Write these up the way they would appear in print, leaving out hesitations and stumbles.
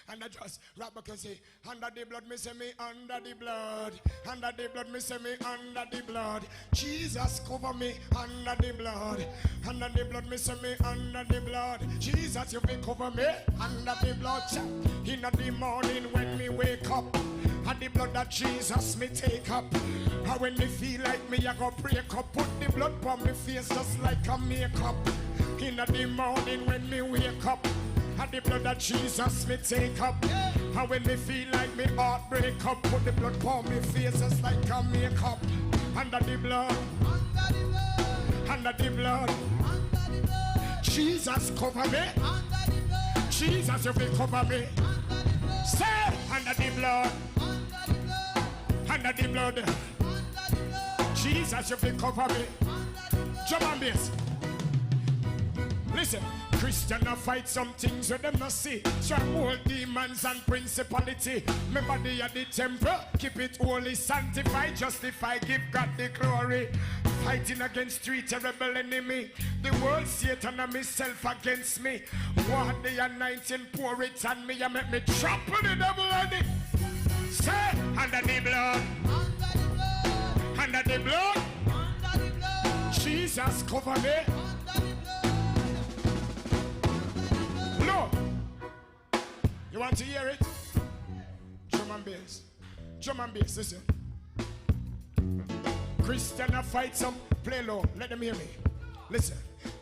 And I just rap back and say, under the blood, me say me under the blood. Under the blood, me say me under the blood. Jesus cover me under the blood. Under the blood, me say me under the blood. Jesus, you will cover me under the blood. In the morning when me wake up, and the blood that Jesus me take up. And when me feel like me, I go break up. Put the blood on me face just like a makeup. In the morning when me wake up, and the blood that Jesus me take up. And when me feel like me heart break up, put the blood on me face just like a makeup. Under the blood, under the blood, Jesus cover me. Jesus, you will cover me. Say under the blood, under the blood. Jesus, you will cover me. Drum and bass. Listen, Christian a fight some things with them not see. Stronghold demons and principality. Remember they are the temple. Keep it holy, sanctify, justify, give God the glory. Fighting against three terrible enemy. The world, Satan and myself against me. What the anointing, pour it on me and make me trample the devil on it. Say, under the blood, under the blood, Jesus cover me. Lord, you want to hear it? Drum and bass. Drum and bass, listen. Christian a fight some, play low, let them hear me. Listen.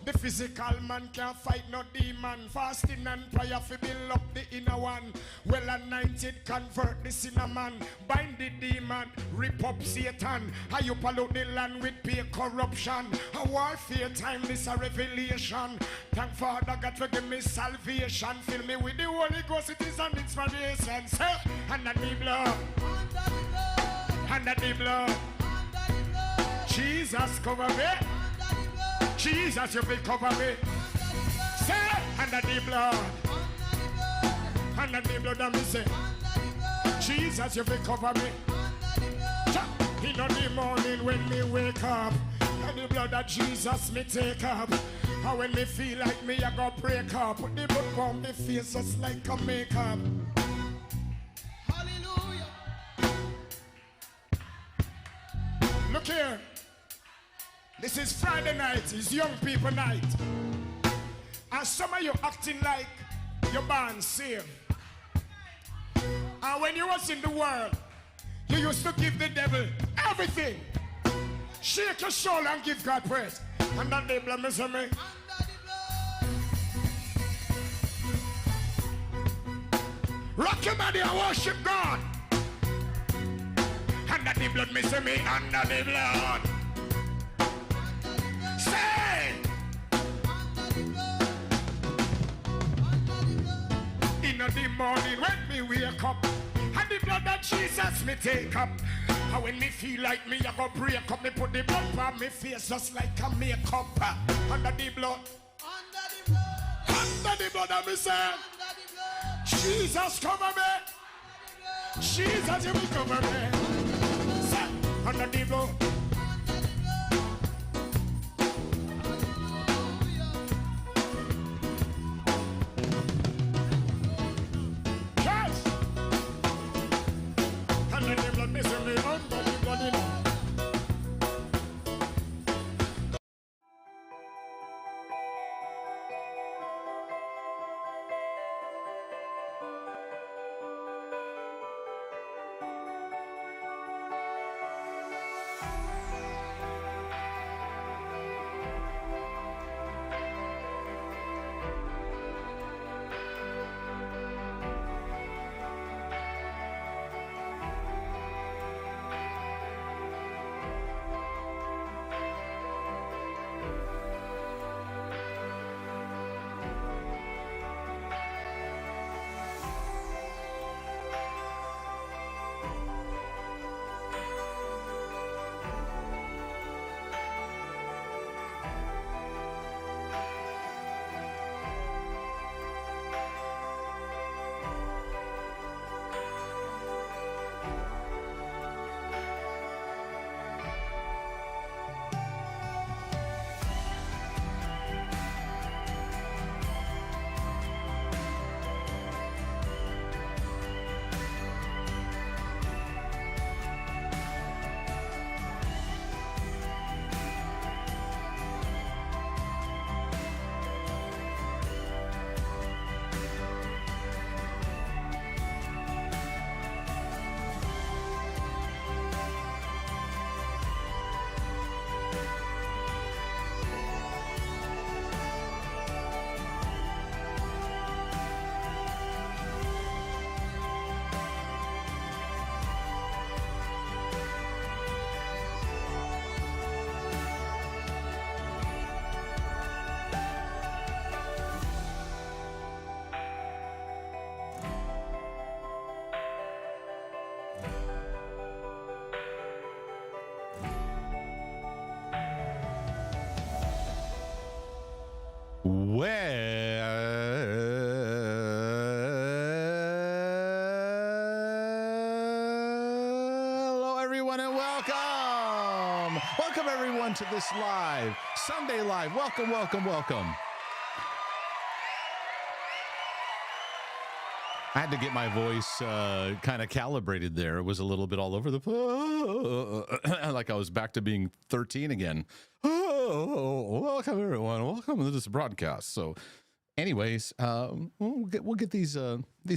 The physical man can't fight no demon. Fasting and prayer fi build up the inner one. Well anointed convert the sinner man. Bind the demon, rip up Satan. How you pollute the land with pure corruption. A warfare time, this a revelation. Thank Father God for give me salvation. Fill me with the Holy Ghost, it is an inspiration. Say, under the blood, under the blood, Jesus cover me. Jesus, you will cover me. Say, under the blood. Under the blood, and me say, Jesus, you will cover me. In the morning when me wake up, and the blood of Jesus me take up. And when me feel like me, I go break up. Put the blood on me face just like a makeup. Hallelujah. Look here. This is Friday night, it's young people night. And some of you acting like you're born saved. And when you was in the world, you used to give the devil everything. Shake your shoulder and give God praise. And that they bless me. Rock your body and worship God. Under the blood, miss me, under the blood. Say! In the morning when me wake up, and the blood that Jesus me take up. And when me feel like me, I go break up. Me put the blood on me face just like a makeup. Under the blood. Under the blood. Under the blood, I me say. Jesus cover me. Jesus, you will cover me. Say, under the blood. Welcome, everyone, to this live, Sunday Live. Welcome, welcome, welcome. I had to get my voice kind of calibrated there. It was a little bit all over the place, like I was back to being 13 again. Oh, welcome, everyone. Welcome to this broadcast. So anyways, we'll get these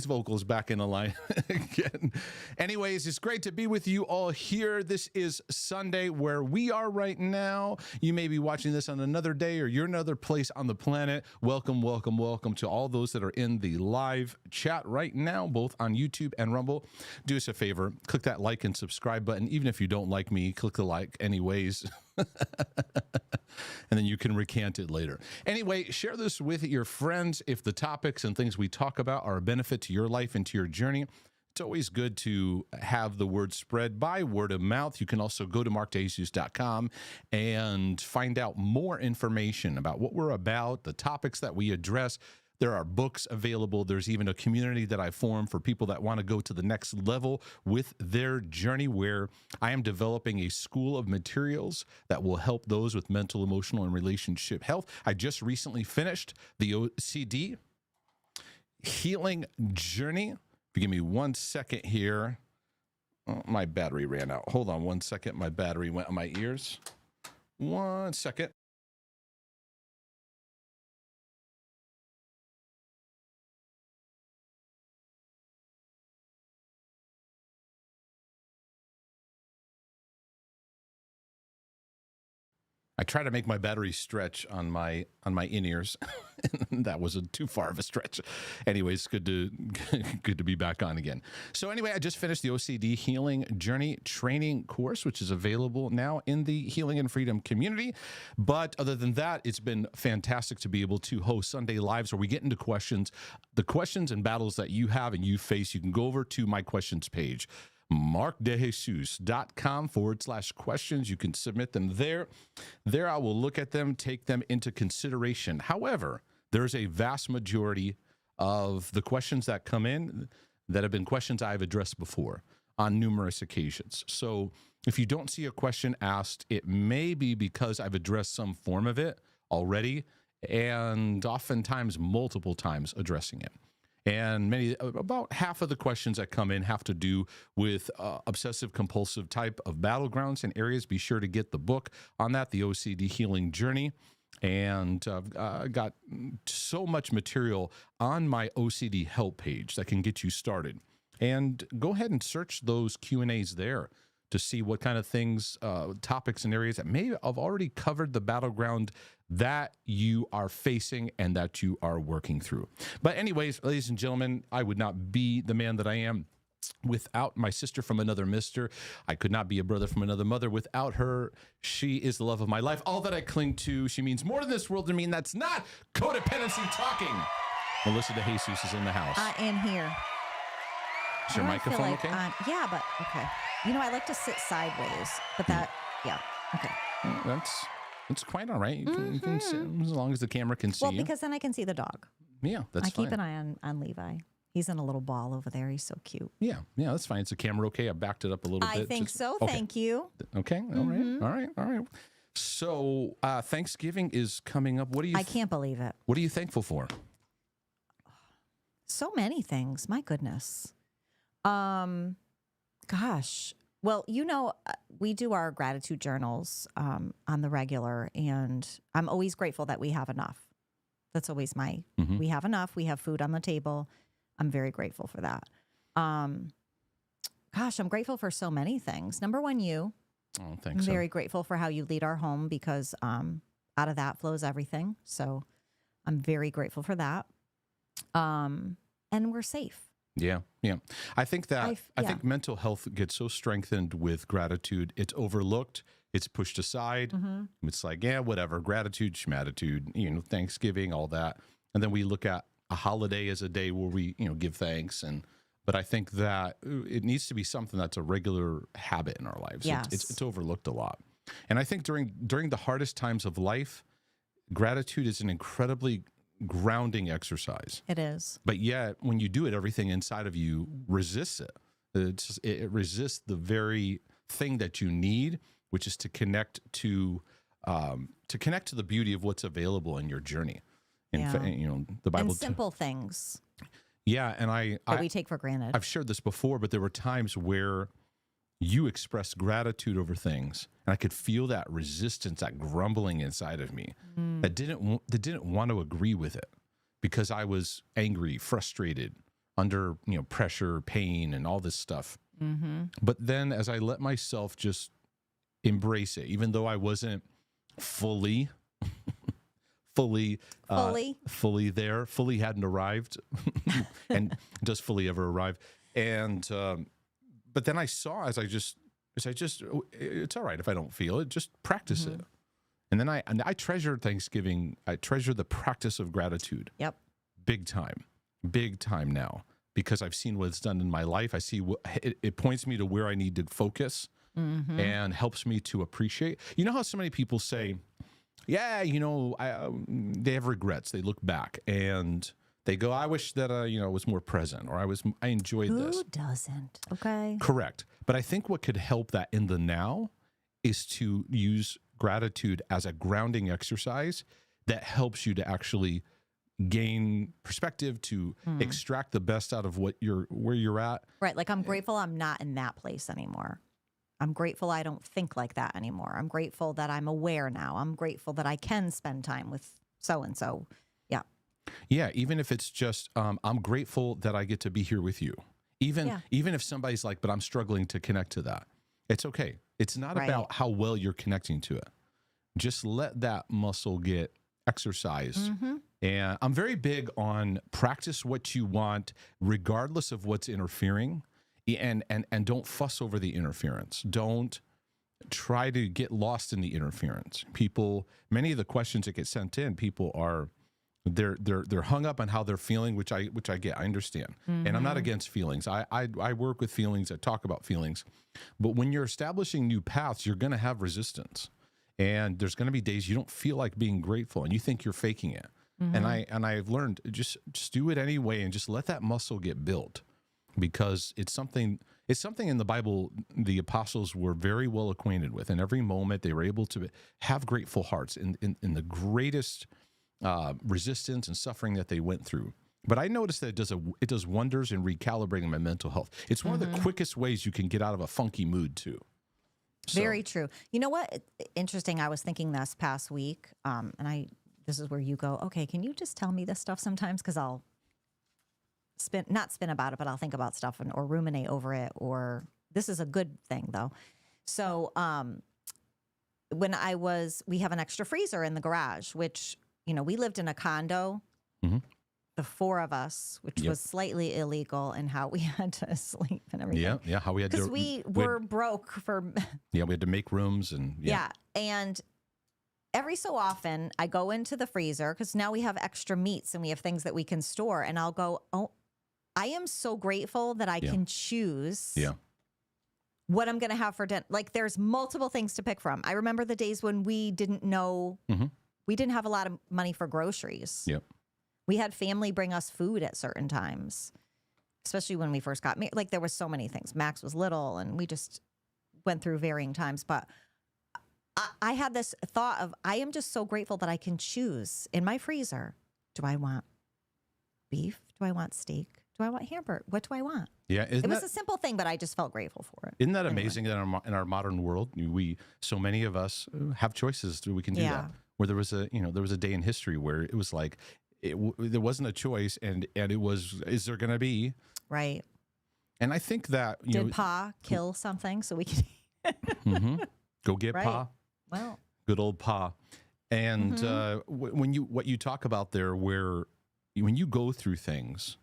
vocals back in line again. Anyways, it's great to be with you all here. This is Sunday where we are right now. You may be watching this on another day or you're another place on the planet. Welcome, welcome, welcome to all those that are in the live chat right now, both on YouTube and Rumble. Do us a favor, click that like and subscribe button. Even if you don't like me, click the like anyways. And then you can recant it later. Anyway, share this with your friends if the topics and things we talk about are a benefit to your life and to your journey. It's always good to have the word spread by word of mouth. You can also go to markdejesus.com and find out more information about what we're about, the topics that we address. There are books available. There's even a community that I formed for people that want to go to the next level with their journey, where I am developing a school of materials that will help those with mental, emotional, and relationship health. I just recently finished the OCD Healing Journey. If you give me 1 second here. Oh, my battery ran out. Hold on 1 second. My battery went on my ears. 1 second. I try to make my battery stretch on my in-ears. That wasn't too far of a stretch. Anyways, good to be back on again. So anyway, I just finished the OCD Healing Journey training course, which is available now in the Healing and Freedom community. But other than that, it's been fantastic to be able to host Sunday Lives where we get into questions, the questions and battles that you have and you face. You can go over to my questions page, markdejesus.com/questions. You can submit them there. There I will look at them, take them into consideration. However, there's a vast majority of the questions that come in that have been questions I've addressed before on numerous occasions. So if you don't see a question asked, it may be because I've addressed some form of it already, and oftentimes multiple times addressing it. And about half of the questions that come in have to do with obsessive compulsive type of battlegrounds and areas. Be sure to get the book on that, the OCD Healing Journey. And I've got so much material on my OCD help page that can get you started. And go ahead and search those Q&As there to see what kind of things, topics and areas that may have already covered the battleground that you are facing and that you are working through. But anyways, ladies and gentlemen, I would not be the man that I am without my sister from another mister. I could not be a brother from another mother without her. She is the love of my life, all that I cling to. She means more to this world to me, and that's not codependency talking. Melissa DeJesus is in the house. I am here. Is your microphone okay? Yeah, but okay. You know, I like to sit sideways, but that, yeah, okay. Well, that's quite all right. You can sit as long as the camera can see you. Well, because then I can see the dog. Yeah, that's fine. I keep an eye on Levi. He's in a little ball over there. He's so cute. Yeah, that's fine. Is the camera okay? I backed it up a little bit. I think so. Okay. Thank you. Okay. All right. So Thanksgiving is coming up. I can't believe it. What are you thankful for? So many things. My goodness. Gosh. Well, you know, we do our gratitude journals on the regular, and I'm always grateful that we have enough. That's always we have enough. We have food on the table. I'm very grateful for that. Gosh, I'm grateful for so many things. Number one, you. Oh, thanks. I'm very grateful for how you lead our home, because out of that flows everything. So I'm very grateful for that. And we're safe. Yeah. I think that I think mental health gets so strengthened with gratitude. It's overlooked. It's pushed aside. It's like, yeah, whatever. Gratitude, schmatitude, Thanksgiving, all that. And then we look at a holiday as a day where we, give thanks. But I think that it needs to be something that's a regular habit in our lives. Yes. It's overlooked a lot. And I think during the hardest times of life, gratitude is an incredibly grounding exercise. It is. But yet, when you do it, everything inside of you resists it. It resists the very thing that you need which is to connect to the beauty of what's available in your journey. And the Bible, and simple things and that we take for granted. I've shared this before, but there were times where you expressed gratitude over things, and I could feel that resistance, that grumbling inside of me that didn't want to agree with it because I was angry, frustrated, under pressure, pain, and all this stuff. But then, as I let myself just embrace it, even though I wasn't fully there, fully hadn't arrived, and does fully ever arrive, and. But then I saw as I just it's all right if I don't feel it, just practice it. And then I treasure Thanksgiving. I treasure the practice of gratitude. Yep. Big time now, because I've seen what it's done in my life. I see it points me to where I need to focus and helps me to appreciate. You know how so many people say, yeah, they have regrets. They look back and they go, I wish that I was more present, or I enjoyed this. Who doesn't? Okay. Correct. But I think what could help that in the now is to use gratitude as a grounding exercise that helps you to actually gain perspective, to extract the best out of where you're at. Right. Like, I'm grateful I'm not in that place anymore. I'm grateful I don't think like that anymore. I'm grateful that I'm aware now. I'm grateful that I can spend time with so-and-so. Yeah. Yeah, even if it's just, I'm grateful that I get to be here with you. Even if somebody's like, but I'm struggling to connect to that. It's okay. It's not about how well you're connecting to it. Just let that muscle get exercised. And I'm very big on practice what you want, regardless of what's interfering, and don't fuss over the interference. Don't try to get lost in the interference. Many of the questions that get sent in, people are, they're hung up on how they're feeling, which I get. I understand. And I'm not against feelings. I work with feelings. I talk about feelings. But when you're establishing new paths, you're going to have resistance. And there's going to be days you don't feel like being grateful and you think you're faking it. And I've learned just do it anyway and just let that muscle get built, because it's something in the Bible the apostles were very well acquainted with. In every moment they were able to have grateful hearts in the greatest resistance and suffering that they went through. But I noticed that it does wonders in recalibrating my mental health. It's one of the quickest ways you can get out of a funky mood too. So. Very true. You know what? Interesting. I was thinking this past week, this is where you go, okay, can you just tell me this stuff sometimes? Because I'll not spin about it, but I'll think about stuff or ruminate over it. Or this is a good thing though. So when we have an extra freezer in the garage, which we lived in a condo, the four of us, which was slightly illegal in how we had to sleep and everything. Yeah, how we had to. Because we were broke for. Yeah, we had to make rooms and. Yeah, and every so often I go into the freezer because now we have extra meats and we have things that we can store, and I'll go, oh, I am so grateful that I can choose. Yeah. What I'm going to have for dinner. Like, there's multiple things to pick from. I remember the days when we didn't know. We didn't have a lot of money for groceries. Yep. We had family bring us food at certain times, especially when we first got married. Like, there were so many things. Max was little, and we just went through varying times. But I had this thought of, I am just so grateful that I can choose in my freezer. Do I want beef? Do I want steak? Do I want hamburger? What do I want? Yeah, it was a simple thing, but I just felt grateful for it. Isn't that amazing that in our modern world, so many of us have choices. We can do that. Where there was a day in history where it was like there wasn't a choice, and it was, is there going to be? Right. And I think that did Pa kill something so we could go get Pa? Well, good old Pa. And what you talk about there, where when you go through things,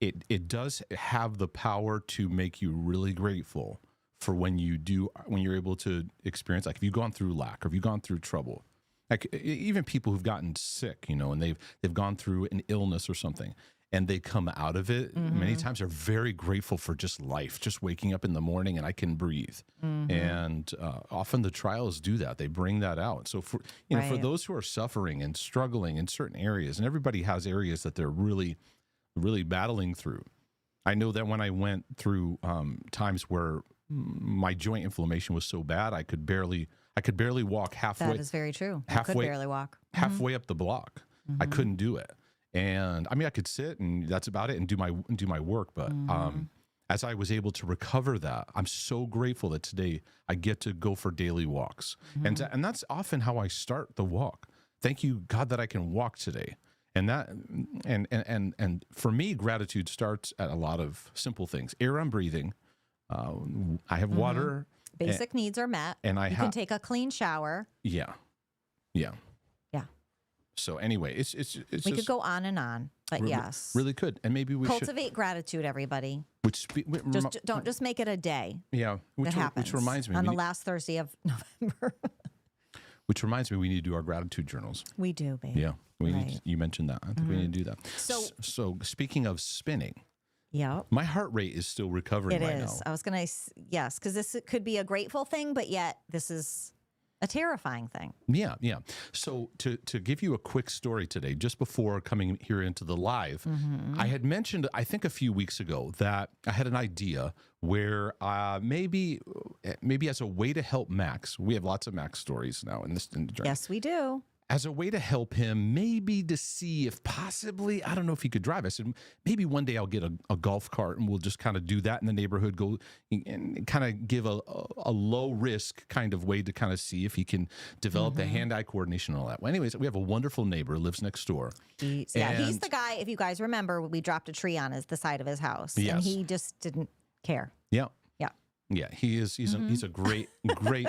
it does have the power to make you really grateful for when you're able to experience, like if you've gone through lack or if you've gone through trouble. Like even people who've gotten sick, and they've gone through an illness or something, and they come out of it. Many times are very grateful for just life, just waking up in the morning and I can breathe. And often the trials do that; they bring that out. So for for those who are suffering and struggling in certain areas, and everybody has areas that they're really, really battling through. I know that when I went through times where my joint inflammation was so bad I could barely walk halfway. That is very true. I could barely walk. Halfway up the block. I couldn't do it. And I mean, I could sit and that's about it and do my work. But as I was able to recover that, I'm so grateful that today I get to go for daily walks. And that's often how I start the walk. Thank you, God, that I can walk today. And that and for me, gratitude starts at a lot of simple things. Air I'm breathing. I have water. Basic needs are met. And you can take a clean shower. Yeah. So anyway, it's we just, could go on and on, but yes, really could. And maybe we cultivate gratitude, everybody. Which Don't just make it a day. Yeah, which reminds me on the last Thursday of November. Which reminds me, we need to do our gratitude journals. We do, baby. Yeah, we need. You mentioned that. I think we need to do that. So speaking of spinning. Yeah. My heart rate is still recovering right now. It is. I was going to, yes, because this could be a grateful thing, but yet this is a terrifying thing. Yeah. So to give you a quick story today, just before coming here into the live, I had mentioned, I think a few weeks ago, that I had an idea where maybe as a way to help Max, we have lots of Max stories now in the journey. Yes, we do. As a way to help him, maybe to see if possibly, I don't know if he could drive. I said, maybe one day I'll get a golf cart and we'll just kind of do that in the neighborhood, go and kind of give a low risk kind of way to kind of see if he can develop the hand-eye coordination and all that. Well, anyways, we have a wonderful neighbor, lives next door. He's the guy, if you guys remember, we dropped a tree on the side of his house. Yes. And he just didn't care. Yeah, he is. He's a great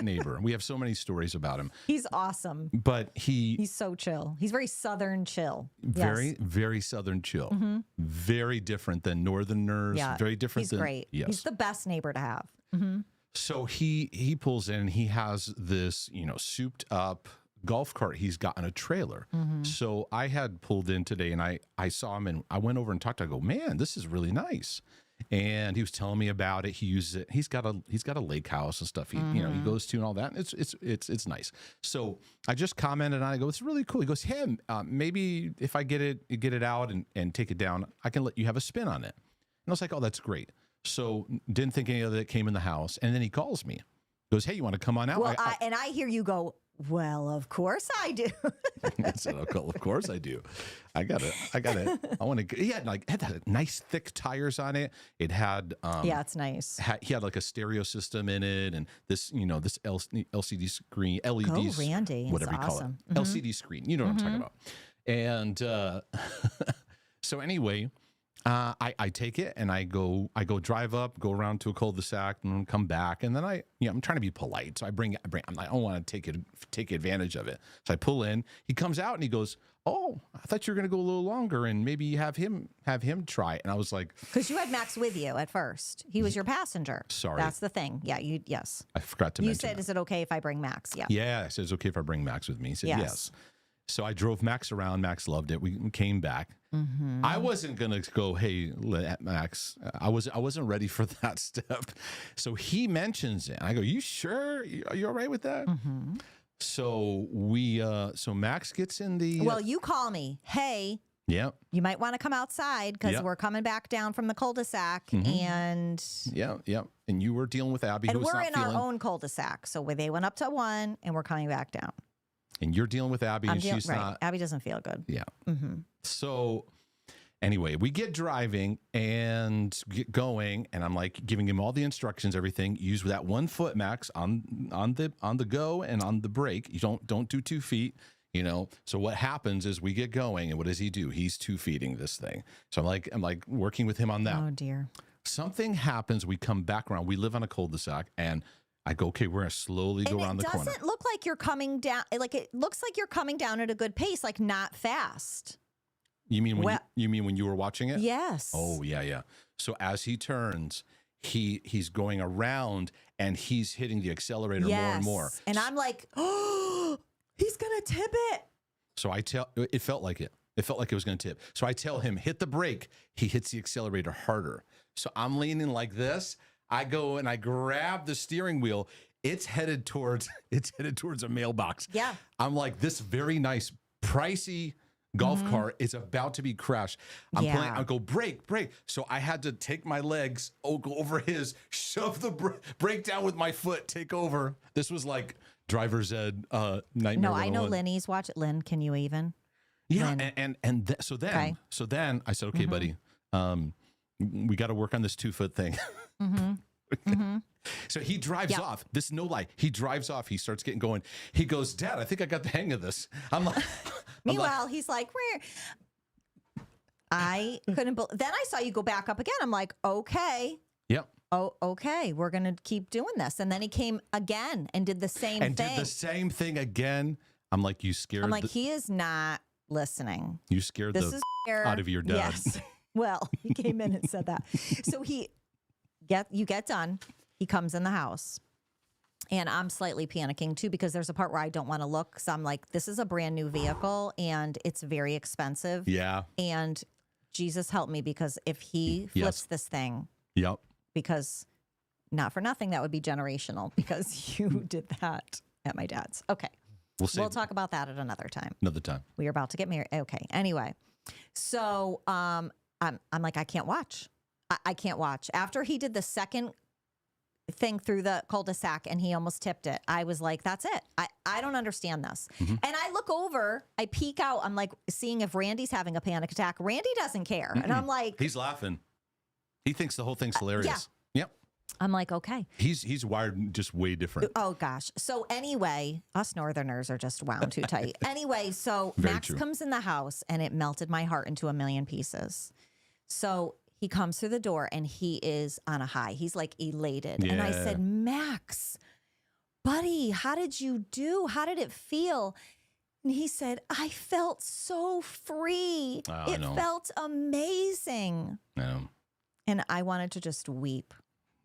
neighbor. We have so many stories about him. He's awesome. But he's so chill. He's very Southern chill. Very Southern chill. Very different than Northerners. Yeah, very different. He's great. Yes. He's the best neighbor to have. So he pulls in. He has this souped up golf cart he's got in a trailer. So I had pulled in today and I saw him and I went over and talked to him. I go, man, this is really nice. And he was telling me about it. He uses it. He's got a lake house and stuff. He he goes to and all that. And it's nice. So I just commented on it. I go, it's really cool. He goes, hey, maybe if I get it out and take it down, I can let you have a spin on it. And I was like, oh, that's great. So didn't think any of that came in the house. And then he calls me. Goes, hey, you want to come on out? Well, I hear you go, well, of course I do. I said, okay, of course I do. I got it. I want to. He had had nice thick tires on it. It had. Yeah, it's nice. He had like a stereo system in it, and this this LCD screen, LED. Go, Randy. Whatever you call it, LCD screen. You know what I'm talking about. And so anyway. I take it and I go drive up, go around to a cul-de-sac and come back. And then I'm trying to be polite. So I don't want to take advantage of it. So I pull in, he comes out and he goes, oh, I thought you were going to go a little longer and maybe have him try it. And I was like, because you had Max with you at first. He was your passenger. Sorry. That's the thing. Yeah. Yes. I forgot to mention. You said, that. Is it okay if I bring Max? Yeah. Yeah. I said, it's okay if I bring Max with me. He said, yes. So I drove Max around. Max loved it. We came back. I wasn't gonna go, hey, Max. I wasn't ready for that step. So he mentions it. I go, you sure? Are you all right with that? So so Max gets in the. Well, you call me. Hey. Yeah. You might want to come outside because we're coming back down from the cul-de-sac and. Yeah. And you were dealing with Abby, and who was we're not in feeling. Our own cul-de-sac, so they went up to 1, and we're coming back down. And you're dealing with Abby, and she's not. Abby doesn't feel good. Yeah. So anyway, we get driving and get going, and I'm like giving him all the instructions, everything. Use that 1 foot, Max, on the go and on the brake. You don't do 2 feet. So what happens is we get going, and what does he do? He's 2 feeting this thing. So I'm like working with him on that. Oh dear. Something happens. We come back around. We live on a cul-de-sac, and I go, okay, we're going to slowly go around the corner. It doesn't look like you're coming down. Like it looks like you're coming down at a good pace, like not fast. You mean when you were watching it? Yes. Oh, yeah. So as he turns, he's going around and he's hitting the accelerator more and more. And I'm like, oh, he's going to tip it. So it felt like it. It felt like it was going to tip. So I tell him, hit the brake. He hits the accelerator harder. So I'm leaning like this. I go and I grab the steering wheel. It's headed towards a mailbox. Yeah. I'm like, this very nice, pricey golf cart is about to be crashed. I'm Yeah. playing. I go brake. So I had to take my legs, go over his, shove the brake down with my foot, take over. This was like driver's ed nightmare. No, I know 101. Lenny's watch it. Lynn, can you even? Yeah, Lynn. so then Okay. I said, okay, buddy, we got to work on this 2-foot thing. So he drives off. This is no lie. He drives off. He starts getting going. He goes, Dad, I think I got the hang of this. I'm like, Meanwhile, he's like, where? I couldn't believe. Then I saw you go back up again. I'm like, okay. yep. Oh, okay. We're going to keep doing this. And then he came again and did the same And thing. did the same thing again. I'm like, you scared. I'm like, he is not listening. You scared This the is fair. out of your dad. Yes. Well, he came in and said that. So you get done. He comes in the house. And I'm slightly panicking too, because there's a part where I don't want to look. So I'm like, this is a brand new vehicle and it's very expensive. Yeah. And Jesus help me, because if he flips this thing, Yep. because not for nothing, that would be generational, because you did that at my dad's. Okay. We'll talk about that at another time. Another time. We are about to get married. Okay. Anyway, so I'm like, I can't watch. I can't watch. After he did the second thing through the cul-de-sac and he almost tipped it, I was like, that's it. I don't understand this. And I look over, I peek out, I'm like seeing if Randy's having a panic attack. Randy doesn't care. And I'm like, He's laughing. He thinks the whole thing's hilarious. Yep. I'm like, okay. He's wired just way different. Oh gosh. So anyway, us Northerners are just wound too tight. Anyway, so Very Max true. comes in the house and it melted my heart into a million pieces. So he comes through the door and he is on a high. He's like elated. And I Yeah. said, Max, buddy, how did you do? How did it feel? And he said, I felt so free. Oh, I It know. felt amazing. No. And I wanted to just weep,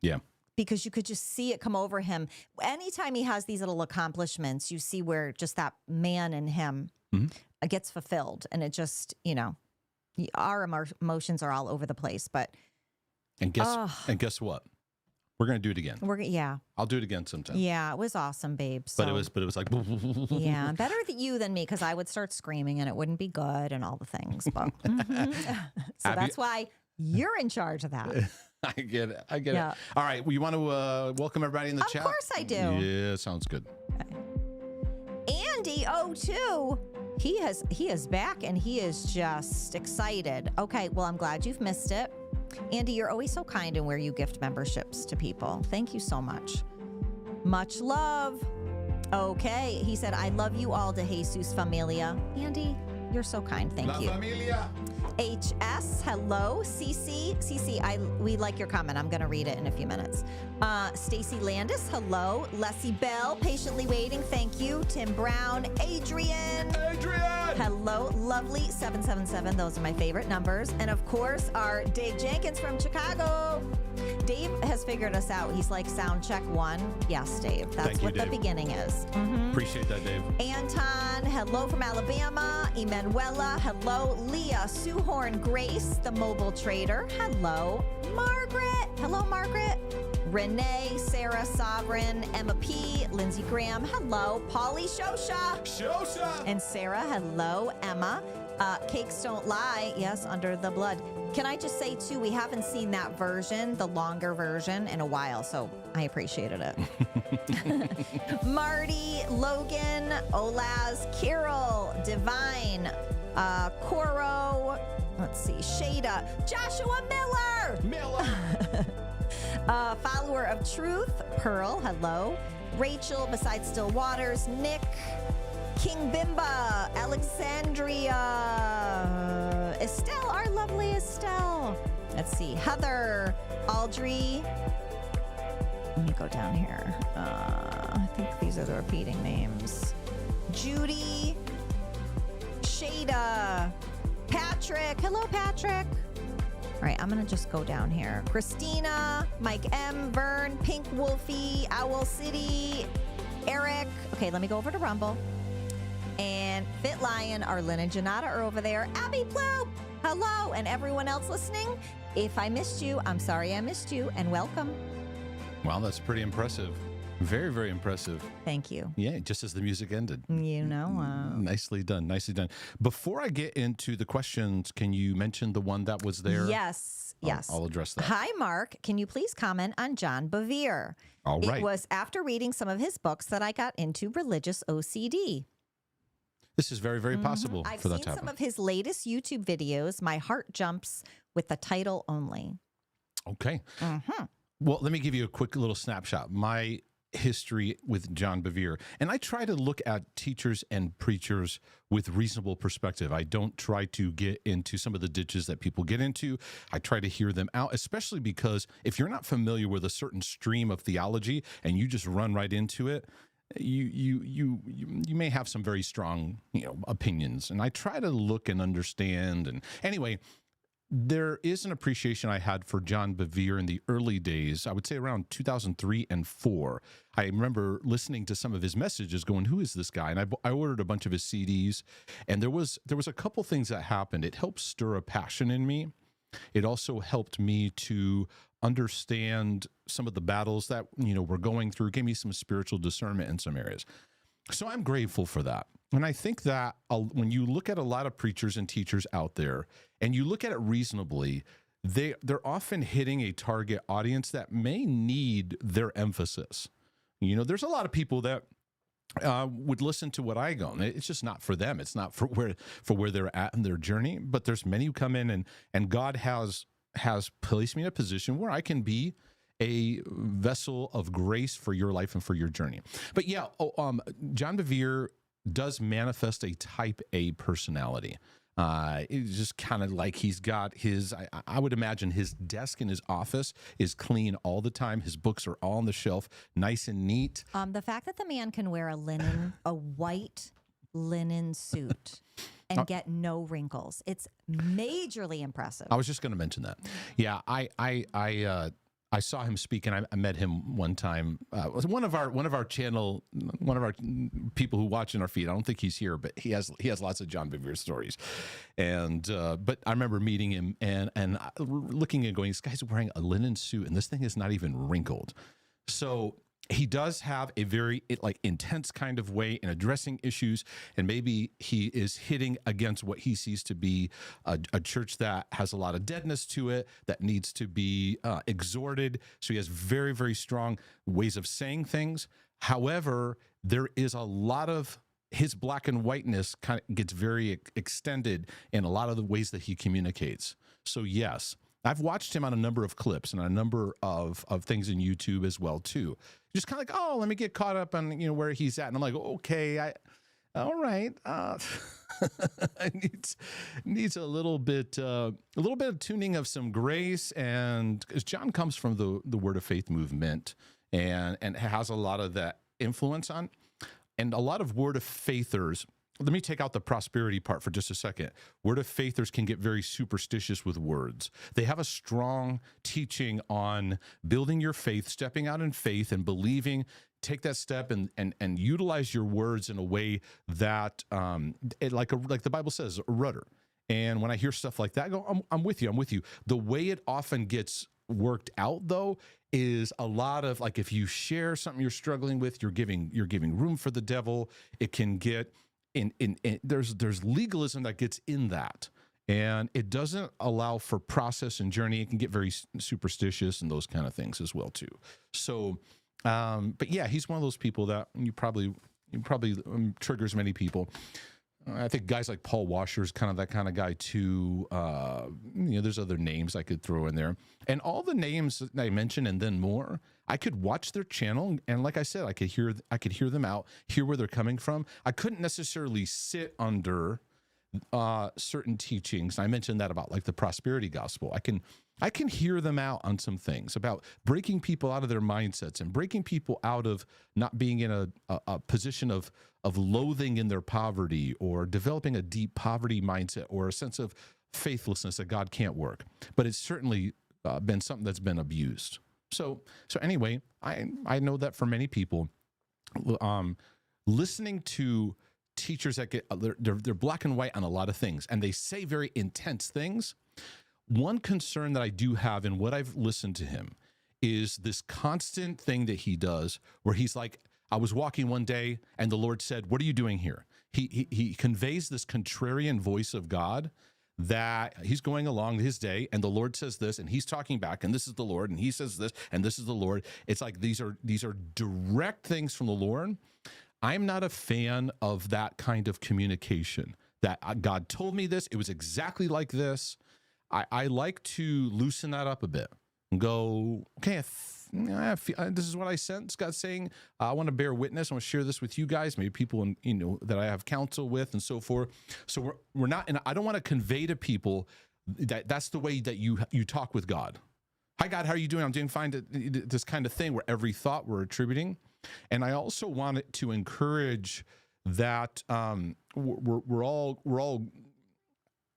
Yeah. because you could just see it come over him. Anytime he has these little accomplishments, you see where just that man in him gets fulfilled. And it just, our emotions are all over the place. But And guess what? We're gonna do it again. yeah, I'll do it again sometime. it was awesome, babe. But So, it was like yeah, better you than me, because I would start screaming and it wouldn't be good and all the things. But so Have that's why you're in charge of that. I get it. Yeah. All right. Well, you want to welcome everybody in the chat? Of course I do. Yeah, sounds good. Andy O2, he is back and he is just excited. Okay, well, I'm glad you've missed it. Andy, you're always so kind in where you gift memberships to people. Thank you so much. Much love. Okay, he said, I love you all, de Jesus Familia. Andy, you're so kind. Thank you. Familia. HS, hello. CC, we like your comment. I'm going to read it in a few minutes. Stacy Landis, hello. Leslie Bell, patiently waiting. Thank you. Tim Brown, Adrian. Hello, lovely 777. Those are my favorite numbers. And of course, our Dave Jenkins from Chicago. Dave has figured us out. He's like, sound check 1. Yes, Dave. That's Thank you, what the Dave. beginning is. Appreciate that, Dave. Anton, hello from Alabama. Emanuela, hello. Leah, Suhorn, Grace, the mobile trader. Hello. Margaret, hello, Margaret. Renee, Sarah, Sovereign, Emma P, Lindsey Graham, hello. Polly Shosha. And Sarah, hello. Emma, Cakes Don't Lie, yes, Under the Blood. Can I just say, too, we haven't seen that version, the longer version, in a while, so I appreciated it. Marty, Logan, Olaz, Carol, Divine, Coro, let's see, Shada, Joshua Miller. Follower of Truth, Pearl, hello. Rachel, Besides Still Waters, Nick, King Bimba, Alexandria, Estelle, our lovely Estelle. Let's see, Heather, Audrey. Let me go down here. I think these are the repeating names. Judy, Shada, Patrick. Hello, Patrick. All right, I'm going to just go down here. Christina, Mike M, Vern, Pink Wolfie, Owl City, Eric. Okay, let me go over to Rumble. And Fit Lion, Arlene and Janata are over there. Abby Bloop, hello. And everyone else listening, if I missed you, I'm sorry I missed you, and welcome. Wow, that's pretty impressive. Very, very impressive. Thank you. Yeah, just as the music ended. You know, Nicely done. Nicely done. Before I get into the questions, can you mention the one that was there? yes. I'll address that. Hi, Mark. Can you please comment on John Bevere? All right. It was after reading some of his books that I got into religious OCD. This is very, very possible I've for that seen to happen. some of his latest YouTube videos. My heart jumps with the title only. Okay. Well, let me give you a quick little snapshot. My history with John Bevere. And I try to look at teachers and preachers with reasonable perspective. I don't try to get into some of the ditches that people get into. I try to hear them out, especially because if you're not familiar with a certain stream of theology and you just run right into it, you may have some very strong, opinions. And I try to look and understand. And anyway, there is an appreciation I had for John Bevere in the early days. I would say around 2003 and 4. I remember listening to some of his messages going, who is this guy? And I ordered a bunch of his CDs, and there was a couple things that happened. It helped stir a passion in me. It also helped me to understand some of the battles that, we're going through, gave me some spiritual discernment in some areas. So I'm grateful for that. And I think that when you look at a lot of preachers and teachers out there and you look at it reasonably, they're often hitting a target audience that may need their emphasis. There's a lot of people that would listen to what I go, and it's just not for them. It's not for where they're at in their journey. But there's many who come in and God has placed me in a position where I can be a vessel of grace for your life and for your journey. But yeah, John Bevere does manifest a type A personality. It's just kind of like he's got his, I would imagine his desk in his office is clean all the time. His books are all on the shelf, nice and neat. The fact that the man can wear a white linen suit and get no wrinkles, it's majorly impressive. I was just going to mention that. Yeah, I saw him speak, and I met him one time. It was one of our channel, one of our people who watch in our feed. I don't think he's here, but he has lots of John Bevere stories. And but I remember meeting him and looking and going, this guy's wearing a linen suit, and this thing is not even wrinkled. So he does have a very intense kind of way in addressing issues, and maybe he is hitting against what he sees to be a church that has a lot of deadness to it, that needs to be exhorted. So he has very, very strong ways of saying things. However, there is a lot of his black and whiteness kind of gets very extended in a lot of the ways that he communicates. So yes, I've watched him on a number of clips and a number of things in YouTube as well too. Just kind of like, oh, let me get caught up on where he's at, and I'm like, okay, all right. needs a little bit of tuning of some grace, and because John comes from the Word of Faith movement and has a lot of that influence on, and a lot of Word of Faithers. Let me take out the prosperity part for just a second. Word of Faithers can get very superstitious with words. They have a strong teaching on building your faith, stepping out in faith and believing. Take that step and utilize your words in a way that, like the Bible says, a rudder. And when I hear stuff like that, I go, I'm with you. I'm with you. The way it often gets worked out, though, is a lot of like if you share something you're struggling with, you're giving room for the devil. It can get there's legalism that gets in that, and it doesn't allow for process and journey. It can get very superstitious and those kind of things as well too. So, but yeah, he's one of those people that you probably triggers many people. I think guys like Paul Washer is kind of that kind of guy too. There's other names I could throw in there, and all the names that I mentioned and then more. I could watch their channel, and like I said, I could hear them out, hear where they're coming from. I couldn't necessarily sit under certain teachings. I mentioned that about like the prosperity gospel. I can hear them out on some things about breaking people out of their mindsets and breaking people out of not being in a position of loathing in their poverty, or developing a deep poverty mindset or a sense of faithlessness that God can't work. But it's certainly been something that's been abused. So anyway, I know that for many people, listening to teachers that get they're black and white on a lot of things, and they say very intense things. One concern that I do have in what I've listened to him is this constant thing that he does where he's like, I was walking one day and the Lord said, what are you doing here? He conveys this contrarian voice of God that he's going along his day and the Lord says this and he's talking back and this is the Lord and he says this and this is the Lord. It's like these are direct things from the Lord. I'm not a fan of that kind of communication that God told me this. It was exactly like this. I like to loosen that up a bit and go, okay, this is what I sense God saying. I want to bear witness. I want to share this with you guys, maybe people that I have counsel with and so forth. So we're not, and I don't want to convey to people that that's the way that you talk with God. Hi, God, how are you doing? I'm doing fine. This kind of thing where every thought we're attributing. And I also wanted to encourage that we're all.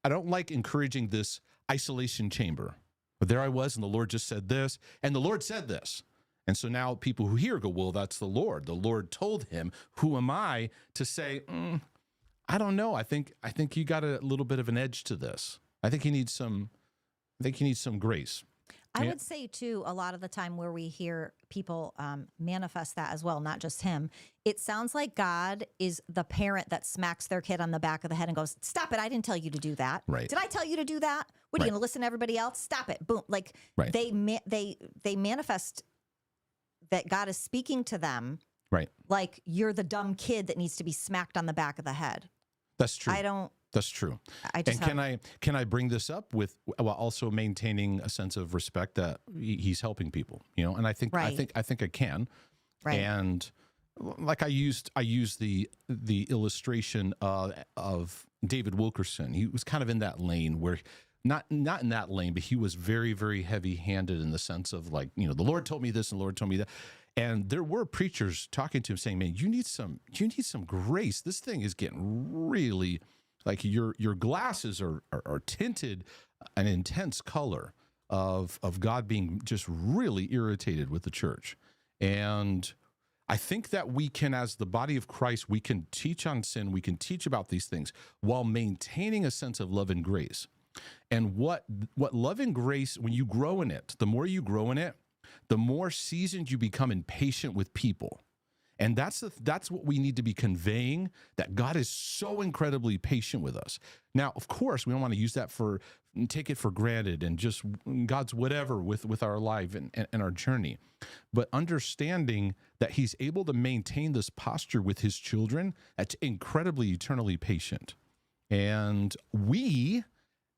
I don't like encouraging this isolation chamber. But there I was, and the Lord just said this, and the Lord said this. And so now people who hear go, well, that's the Lord. The Lord told him, who am I to say, I don't know. I think you got a little bit of an edge to this. I think you need some grace. I would say, too, a lot of the time where we hear people manifest that as well, not just him, it sounds like God is the parent that smacks their kid on the back of the head and goes, stop it. I didn't tell you to do that. Right. Did I tell you to do that? What, are you going to listen to everybody else? Stop it. Boom. Like they manifest that God is speaking to them. Right. Like you're the dumb kid that needs to be smacked on the back of the head. That's true. That's true. Can I bring this up with while also maintaining a sense of respect that he's helping people, And I think I can. Right. And like I used the illustration of David Wilkerson. He was kind of in that lane where not in that lane, but he was very, very heavy-handed in the sense of like, the Lord told me this and the Lord told me that. And there were preachers talking to him saying, man, you need some grace. This thing is getting really like your glasses are tinted an intense color of God being just really irritated with the church. And I think that we can, as the body of Christ, we can teach on sin. We can teach about these things while maintaining a sense of love and grace. And what love and grace, when you grow in it, the more you grow in it, the more seasoned you become and patient with people. And that's what we need to be conveying, that God is so incredibly patient with us. Now, of course, we don't want to use that take it for granted and just God's whatever with our life and our journey. But understanding that he's able to maintain this posture with his children, that's incredibly eternally patient. And we,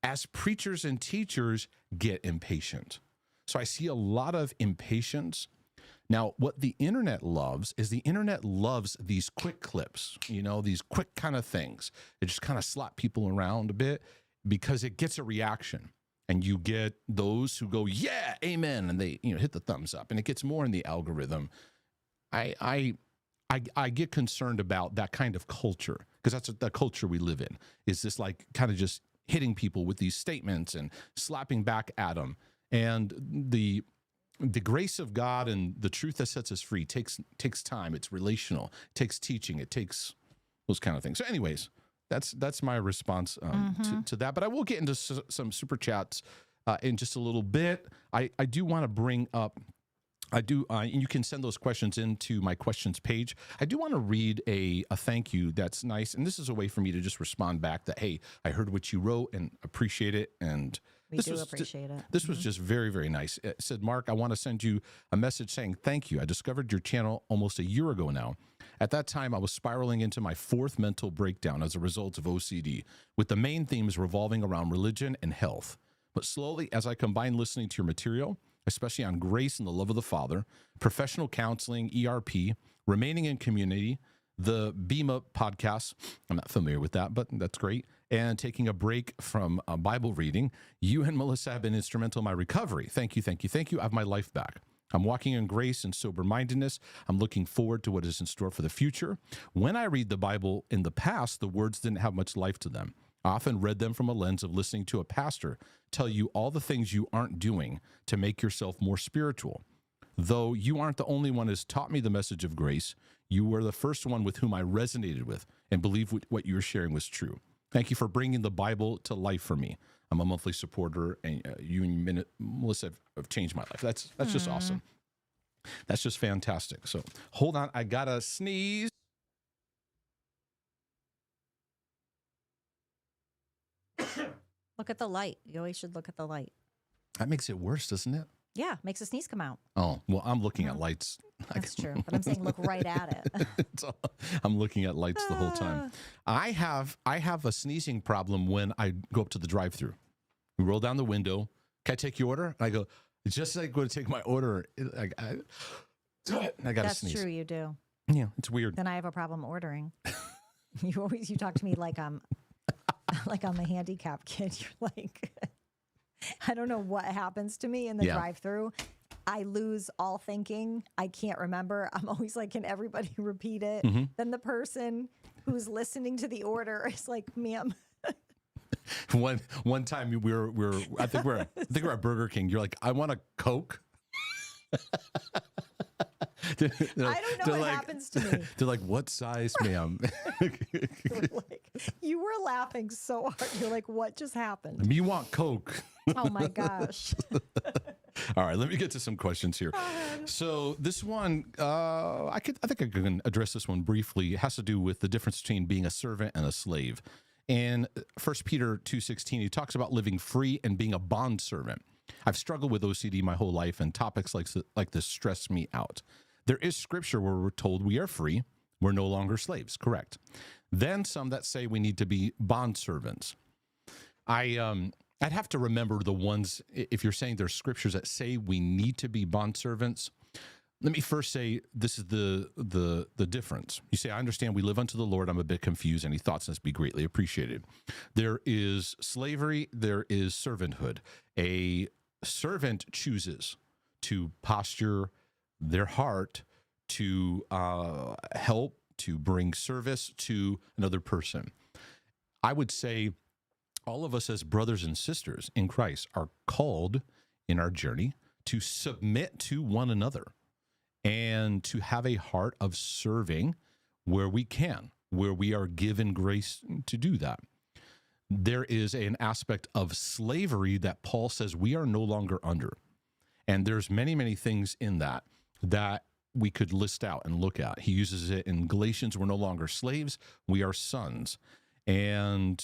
as preachers and teachers, get impatient. So I see a lot of impatience. Now, what the internet loves is the internet loves these quick clips, these quick kind of things. It just kind of slap people around a bit because it gets a reaction. And you get those who go, yeah, amen, and they hit the thumbs up, and it gets more in the algorithm. I get concerned about that kind of culture because that's the culture we live in, is this like kind of just hitting people with these statements and slapping back at them. And the grace of God and the truth that sets us free takes time. It's relational. It takes teaching. It takes those kind of things. So anyways, that's my response to that. But I will get into some super chats in just a little bit. I do want to bring up, and you can send those questions into my questions page. I do want to read a thank you that's nice. And this is a way for me to just respond back that, hey, I heard what you wrote and appreciate it. And we do appreciate it. This was just very, very nice. It said, Mark, I want to send you a message saying thank you. I discovered your channel almost a year ago now. At that time, I was spiraling into my fourth mental breakdown as a result of OCD, with the main themes revolving around religion and health. But slowly, as I combined listening to your material, especially on grace and the love of the Father, professional counseling, ERP, remaining in community, the BEMA podcast, I'm not familiar with that, but that's great, and taking a break from Bible reading, you and Melissa have been instrumental in my recovery. Thank you, thank you, thank you. I have my life back. I'm walking in grace and sober-mindedness. I'm looking forward to what is in store for the future. When I read the Bible in the past, the words didn't have much life to them. I often read them from a lens of listening to a pastor tell you all the things you aren't doing to make yourself more spiritual. Though you aren't the only one who's taught me the message of grace, you were the first one with whom I resonated with and believed what you were sharing was true. Thank you for bringing the Bible to life for me. I'm a monthly supporter, and you and Melissa have changed my life. That's just awesome. That's just fantastic. So hold on, I gotta sneeze. Look at the light. You always should look at the light. That makes it worse, doesn't it? Yeah, makes a sneeze come out. Oh, well, I'm looking at lights. That's true. But I'm saying look right at it. I'm looking at lights the whole time. I have a sneezing problem when I go up to the drive-thru. We roll down the window. Can I take your order? And I go, just like going to take my order. I got to That's sneeze. true, you do. Yeah, it's weird. Then I have a problem ordering. You talk to me like I'm a handicapped kid. You're like, I don't know what happens to me in the drive-thru. I lose all thinking. I can't remember. I'm always like, can everybody repeat it? Mm-hmm. Then the person who's listening to the order is like, ma'am. One time I think we're at Burger King. You're like, I want a Coke. I don't know what happens to me. They're like, what size, ma'am? You were laughing so hard. You're like, what just happened? You want Coke? Oh my gosh. All right, let me get to some questions here. So this one, I think I can address this one briefly. It has to do with the difference between being a servant and a slave. In 1 Peter 2:16, he talks about living free and being a bondservant. I've struggled with OCD my whole life, and topics like this stress me out. There is scripture where we're told we are free. We're no longer slaves, correct. Then some that say we need to be bondservants. I'd have to remember the ones, if you're saying there's scriptures that say we need to be bondservants. Let me first say this is the difference. You say, I understand we live unto the Lord. I'm a bit confused. Any thoughts on this be greatly appreciated. There is slavery. There is servanthood. A servant chooses to posture their heart to help, to bring service to another person. I would say all of us as brothers and sisters in Christ are called in our journey to submit to one another and to have a heart of serving where we can, where we are given grace to do that. There is an aspect of slavery that Paul says we are no longer under. And there's many, many things in that we could list out and look at. He uses it in Galatians, we're no longer slaves, we are sons. And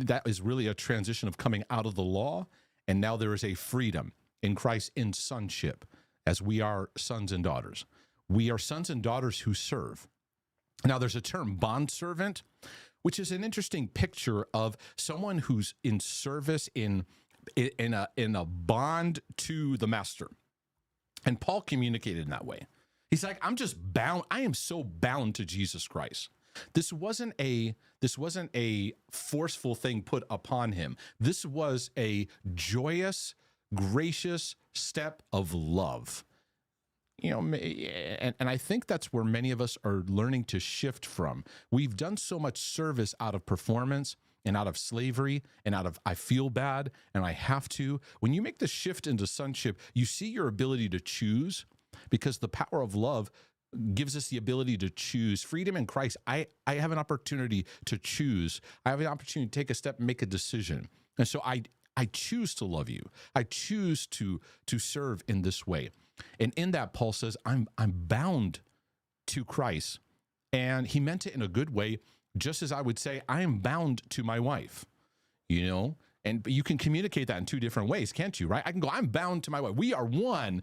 that is really a transition of coming out of the law, and now there is a freedom in Christ in sonship, as we are sons and daughters. We are sons and daughters who serve. Now, there's a term, bondservant, which is an interesting picture of someone who's in service in a bond to the master. And Paul communicated in that way. He's like, I'm just bound. I am so bound to Jesus Christ. This wasn't a forceful thing put upon him. This was a joyous, gracious step of love. You know, and I think that's where many of us are learning to shift from. We've done so much service out of performance and out of slavery and out of I feel bad and I have to. When you make the shift into sonship, you see your ability to choose, because the power of love gives us the ability to choose. Freedom in Christ, I have an opportunity to choose. I have an opportunity to take a step and make a decision. And so I choose to love you. I choose to serve in this way. And in that, Paul says, I'm bound to Christ. And he meant it in a good way, just as I would say, I am bound to my wife, you know? And you can communicate that in two different ways, can't you, right? I can go, I'm bound to my wife. We are one.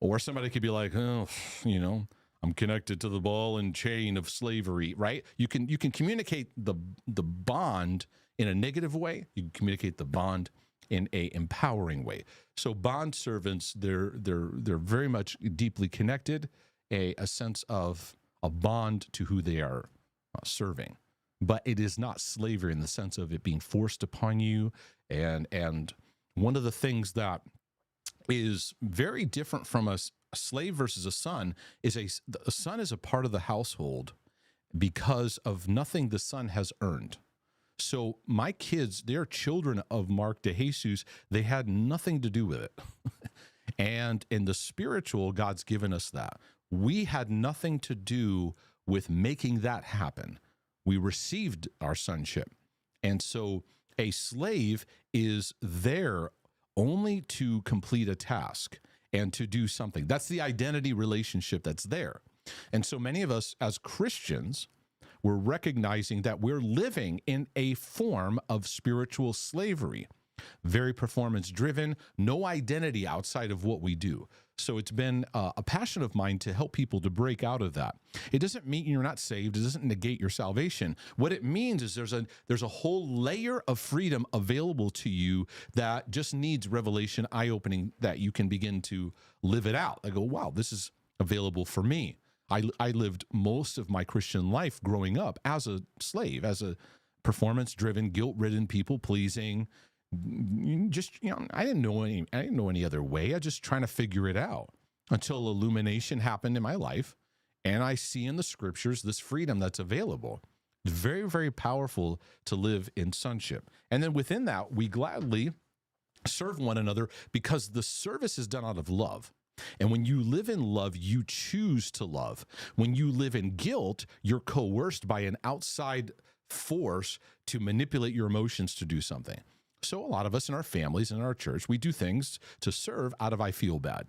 Or somebody could be like, oh, you know, I'm connected to the ball and chain of slavery, right? You can communicate the bond in a negative way. You can communicate the bond in a empowering way. So bond servants, they're very much deeply connected, a sense of a bond to who they are serving. But it is not slavery in the sense of it being forced upon you. And one of the things that is very different from a slave versus a son is a son is a part of the household because of nothing the son has earned. So my kids, they're children of Mark DeJesus. They had nothing to do with it. And in the spiritual, God's given us that. We had nothing to do with making that happen. We received our sonship. And so A slave is there only to complete a task and to do something. That's the identity relationship that's there. And so many of us as Christians, we're recognizing that we're living in a form of spiritual slavery, very performance driven, no identity outside of what we do. So it's been a passion of mine to help people to break out of that. It doesn't mean you're not saved. It doesn't negate your salvation. What it means is there's a whole layer of freedom available to you that just needs revelation, eye-opening, that you can begin to live it out. I go, wow, this is available for me. I lived most of my Christian life growing up as a slave, as a performance-driven, guilt-ridden, people-pleasing. Just, I didn't know any other way. I just trying to figure it out until illumination happened in my life, and I see in the scriptures this freedom that's available. Very, very powerful to live in sonship. And then within that, we gladly serve one another because the service is done out of love. And when you live in love, you choose to love. When you live in guilt, you're coerced by an outside force to manipulate your emotions to do something. So a lot of us in our families and in our church, we do things to serve out of I feel bad.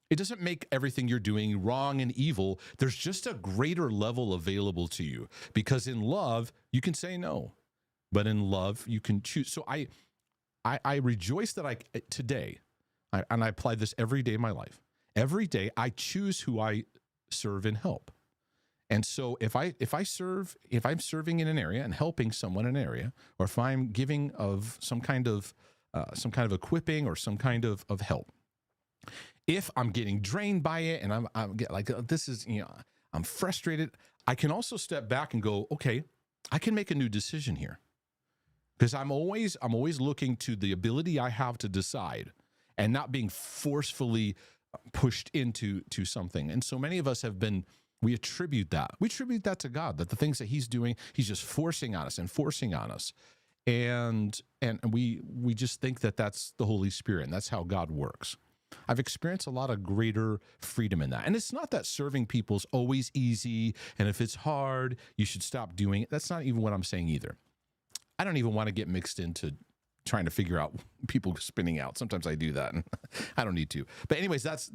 It doesn't make everything you're doing wrong and evil. There's just a greater level available to you because in love, you can say no, but in love, you can choose. So I rejoice that today, and I apply this every day of my life. Every day I choose who I serve and help. And so if I'm serving in an area and helping someone in an area, or if I'm giving of some kind of equipping or some kind of help, if I'm getting drained by it and I'm like, this is, I'm frustrated, I can also step back and go, okay, I can make a new decision here. Because I'm always looking to the ability I have to decide and not being forcefully pushed into something. And so many of us we attribute that. We attribute that to God, that the things that he's doing, he's just forcing on us and forcing on us. And we just think that that's the Holy Spirit and that's how God works. I've experienced a lot of greater freedom in that. And it's not that serving people's always easy. And if it's hard, you should stop doing it. That's not even what I'm saying either. I don't even want to get mixed into trying to figure out people spinning out. Sometimes I do that and I don't need to. But anyways, that's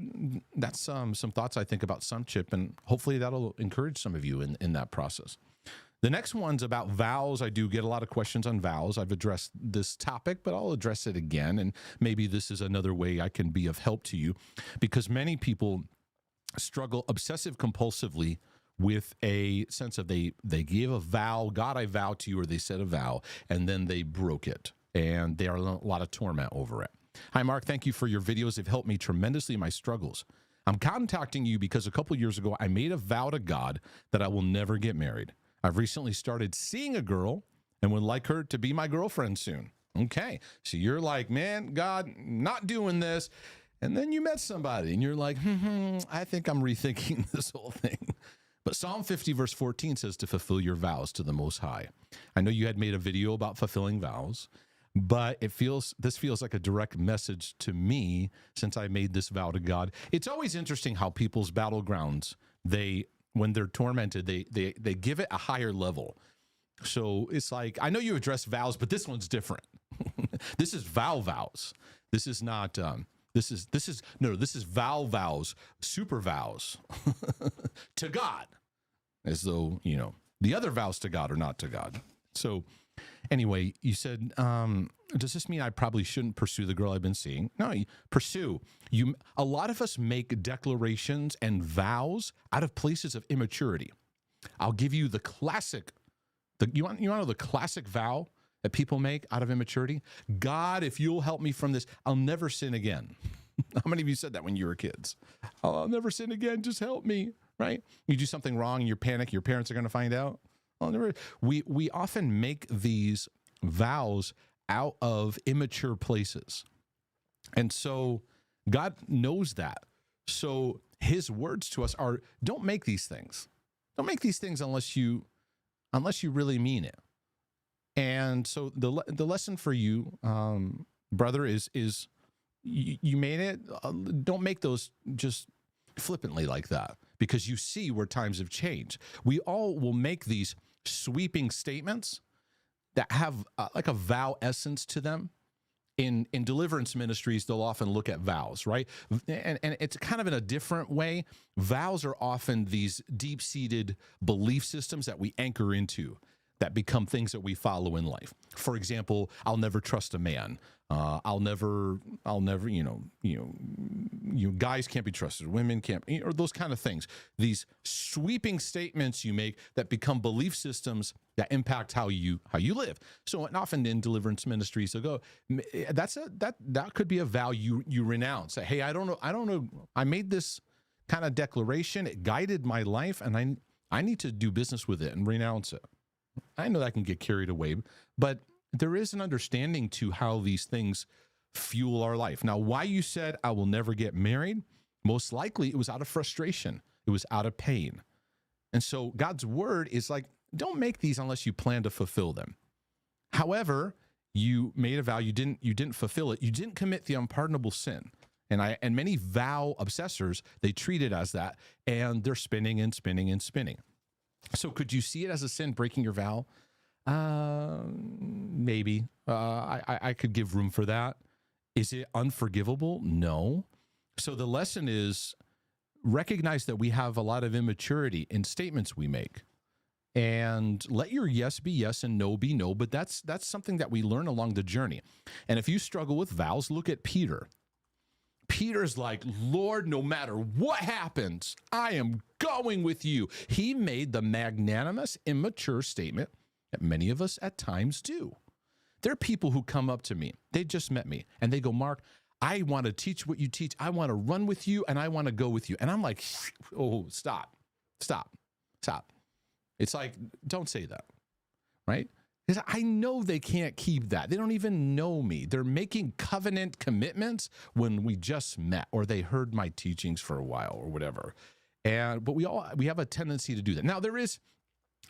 some thoughts I think about sonship, and hopefully that'll encourage some of you in that process. The next one's about vows. I do get a lot of questions on vows. I've addressed this topic, but I'll address it again. And maybe this is another way I can be of help to you, because many people struggle obsessive compulsively with a sense of they gave a vow, God, I vow to you, or they said a vow, and then they broke it. And they are in a lot of torment over it. Hi, Mark. Thank you for your videos. They've helped me tremendously in my struggles. I'm contacting you because a couple years ago, I made a vow to God that I will never get married. I've recently started seeing a girl and would like her to be my girlfriend soon. Okay. So you're like, man, God, not doing this. And then you met somebody and you're like, I think I'm rethinking this whole thing. But Psalm 50 verse 14 says to fulfill your vows to the Most High. I know you had made a video about fulfilling vows, but this feels like a direct message to me since I made this vow to God. It's always interesting how people's battlegrounds, when they're tormented, they give it a higher level. So it's like, I know you address vows, but this one's different. This is vows. This is not, this is vows, super vows to God, as though, the other vows to God are not to God. So anyway, you said, does this mean I probably shouldn't pursue the girl I've been seeing? No, pursue. A lot of us make declarations and vows out of places of immaturity. I'll give you the classic. You want to know the classic vow that people make out of immaturity? God, if you'll help me from this, I'll never sin again. How many of you said that when you were kids? I'll never sin again. Just help me, right? You do something wrong and you panic. Your parents are going to find out. We often make these vows out of immature places. And so God knows that. So his words to us are, don't make these things. Don't make these things unless you really mean it. And so the lesson for you, brother, is you made it. Don't make those just flippantly like that, because you see where times have changed. We all will make these sweeping statements that have like a vow essence to them. In deliverance ministries, they'll often look at vows, right? And it's kind of in a different way. Vows are often these deep-seated belief systems that we anchor into that become things that we follow in life. For example, I'll never trust a man. I'll never, guys can't be trusted, women can't, or those kind of things. These sweeping statements you make that become belief systems that impact how you live. So, and often in deliverance ministries, they'll go, that could be a vow you renounce. Say, hey, I don't know. I made this kind of declaration. It guided my life, and I need to do business with it and renounce it. I know that can get carried away, but there is an understanding to how these things fuel our life. Now, why you said I will never get married, most likely it was out of frustration. It was out of pain. And so God's word is like, don't make these unless you plan to fulfill them. However, you made a vow, you didn't fulfill it. You didn't commit the unpardonable sin. And many vow obsessors, they treat it as that, and they're spinning and spinning and spinning. So could you see it as a sin, breaking your vow? Maybe. I could give room for that. Is it unforgivable? No. So the lesson is recognize that we have a lot of immaturity in statements we make. And let your yes be yes and no be no, but that's something that we learn along the journey. And if you struggle with vows, look at Peter. Peter's like, Lord, no matter what happens, I am going with you. He made the magnanimous, immature statement that many of us at times do. There are people who come up to me, they just met me, and they go, Mark, I want to teach what you teach. I want to run with you, and I want to go with you. And I'm like, oh, stop. It's like, don't say that, right? Because I know they can't keep that. They don't even know me. They're making covenant commitments when we just met, or they heard my teachings for a while or whatever. But we have a tendency to do that. Now, there is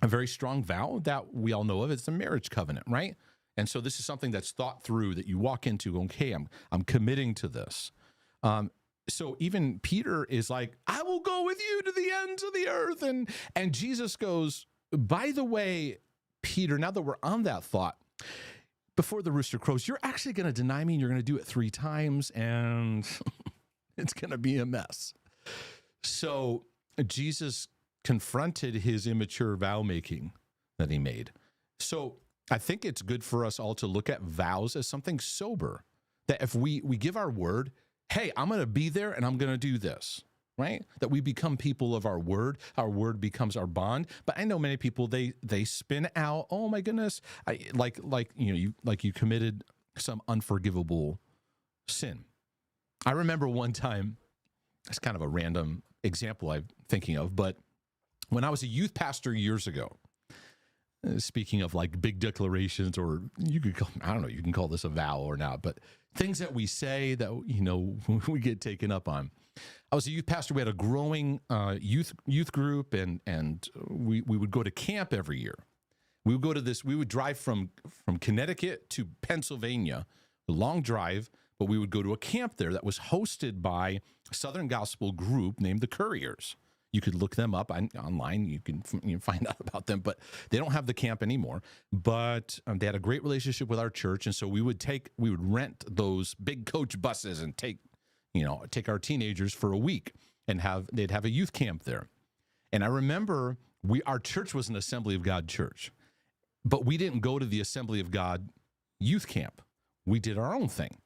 a very strong vow that we all know of. It's the marriage covenant, right? And so this is something that's thought through, that you walk into, okay, I'm committing to this. So even Peter is like, I will go with you to the ends of the earth. And Jesus goes, by the way, Peter, now that we're on that thought, before the rooster crows, you're actually going to deny me, and you're going to do it 3 times, and it's going to be a mess. So Jesus confronted his immature vow making that he made. So I think it's good for us all to look at vows as something sober, that if we give our word, hey, I'm going to be there and I'm going to do this, right? That we become people of our word becomes our bond. But I know many people, they spin out, oh my goodness, you committed some unforgivable sin. I remember one time, it's kind of a random example I'm thinking of, but when I was a youth pastor years ago, speaking of like big declarations, or you can call this a vow or not, but things that we say that, we get taken up on. I was a youth pastor. We had a growing youth group, and we would go to camp every year. We would drive from Connecticut to Pennsylvania, a long drive, but we would go to a camp there that was hosted by a Southern Gospel group named the Couriers. You could look them up online. You can find out about them, but they don't have the camp anymore. But they had a great relationship with our church, and so we would rent those big coach buses and take our teenagers for a week, and they'd have a youth camp there. And I remember our church was an Assembly of God church, but we didn't go to the Assembly of God youth camp. We did our own thing.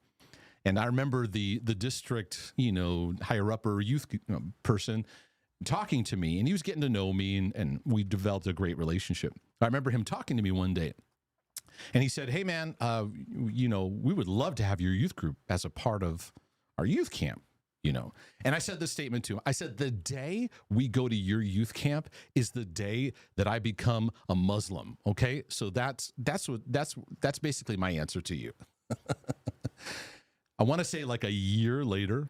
And I remember the district, higher upper youth person talking to me, and he was getting to know me, and we developed a great relationship. I remember him talking to me one day, and he said, hey man, we would love to have your youth group as a part of our youth camp, And I said this statement to him. I said, the day we go to your youth camp is the day that I become a Muslim. Okay. So that's basically my answer to you. I want to say like a year later,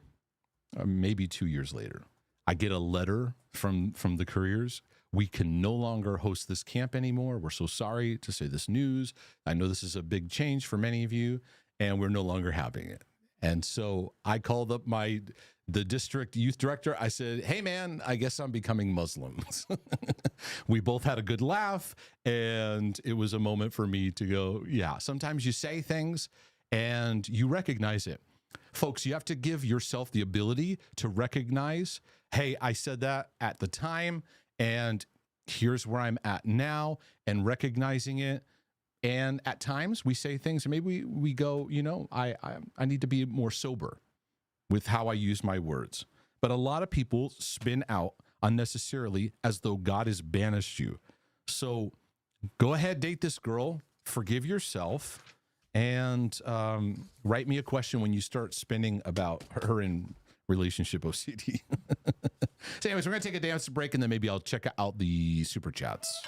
or maybe 2 years later, I get a letter from the Couriers. We can no longer host this camp anymore. We're so sorry to say this news. I know this is a big change for many of you, and we're no longer having it. And so I called up the district youth director. I said, hey, man, I guess I'm becoming Muslim. We both had a good laugh, and it was a moment for me to go, yeah, sometimes you say things and you recognize it. Folks, you have to give yourself the ability to recognize, hey, I said that at the time, and here's where I'm at now, and recognizing it. And at times we say things and maybe we go, I need to be more sober with how I use my words. But a lot of people spin out unnecessarily as though God has banished you. So go ahead, date this girl, forgive yourself, and write me a question when you start spinning about her in relationship OCD. So anyways, we're going to take a dance break, and then maybe I'll check out the super chats.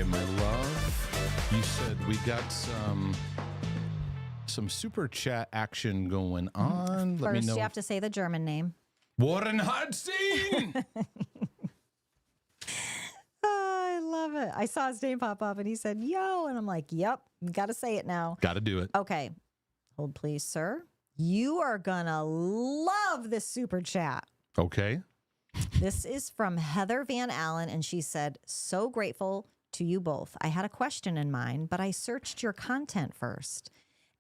My love, you said we got some super chat action going on. Let me First, know. you have to say the German name. Warren Hardstein. Oh, I love it. I saw his name pop up and he said, yo. And I'm like, yep, you got to say it now. Got to do it. Okay. Hold, please, sir. You are going to love this super chat. Okay. This is from Heather Van Allen. And she said, so grateful to you both. I had a question in mind, but I searched your content first.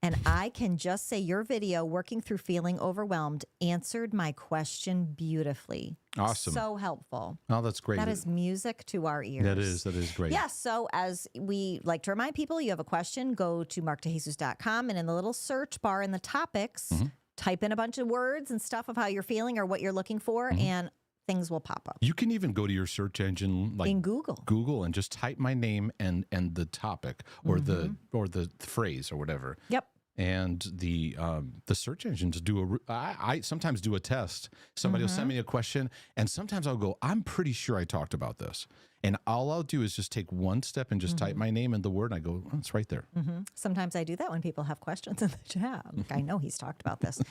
And I can just say your video, Working Through Feeling Overwhelmed, answered my question beautifully. Awesome. So helpful. Oh, that's great. That is music to our ears. That is great. Yes. So as we like to remind people, you have a question, go to markdejesus.com, and in the little search bar in the topics, type in a bunch of words and stuff of how you're feeling or what you're looking for, and things will pop up. You can even go to your search engine like in Google. And just type my name and the topic or the phrase or whatever. Yep. And the search engines do I sometimes do a test. Somebody will send me a question, and sometimes I'll go, I'm pretty sure I talked about this. And all I'll do is just take one step and just type my name and the word, and I go, oh, it's right there. Sometimes I do that when people have questions in the chat. Like, I know he's talked about this.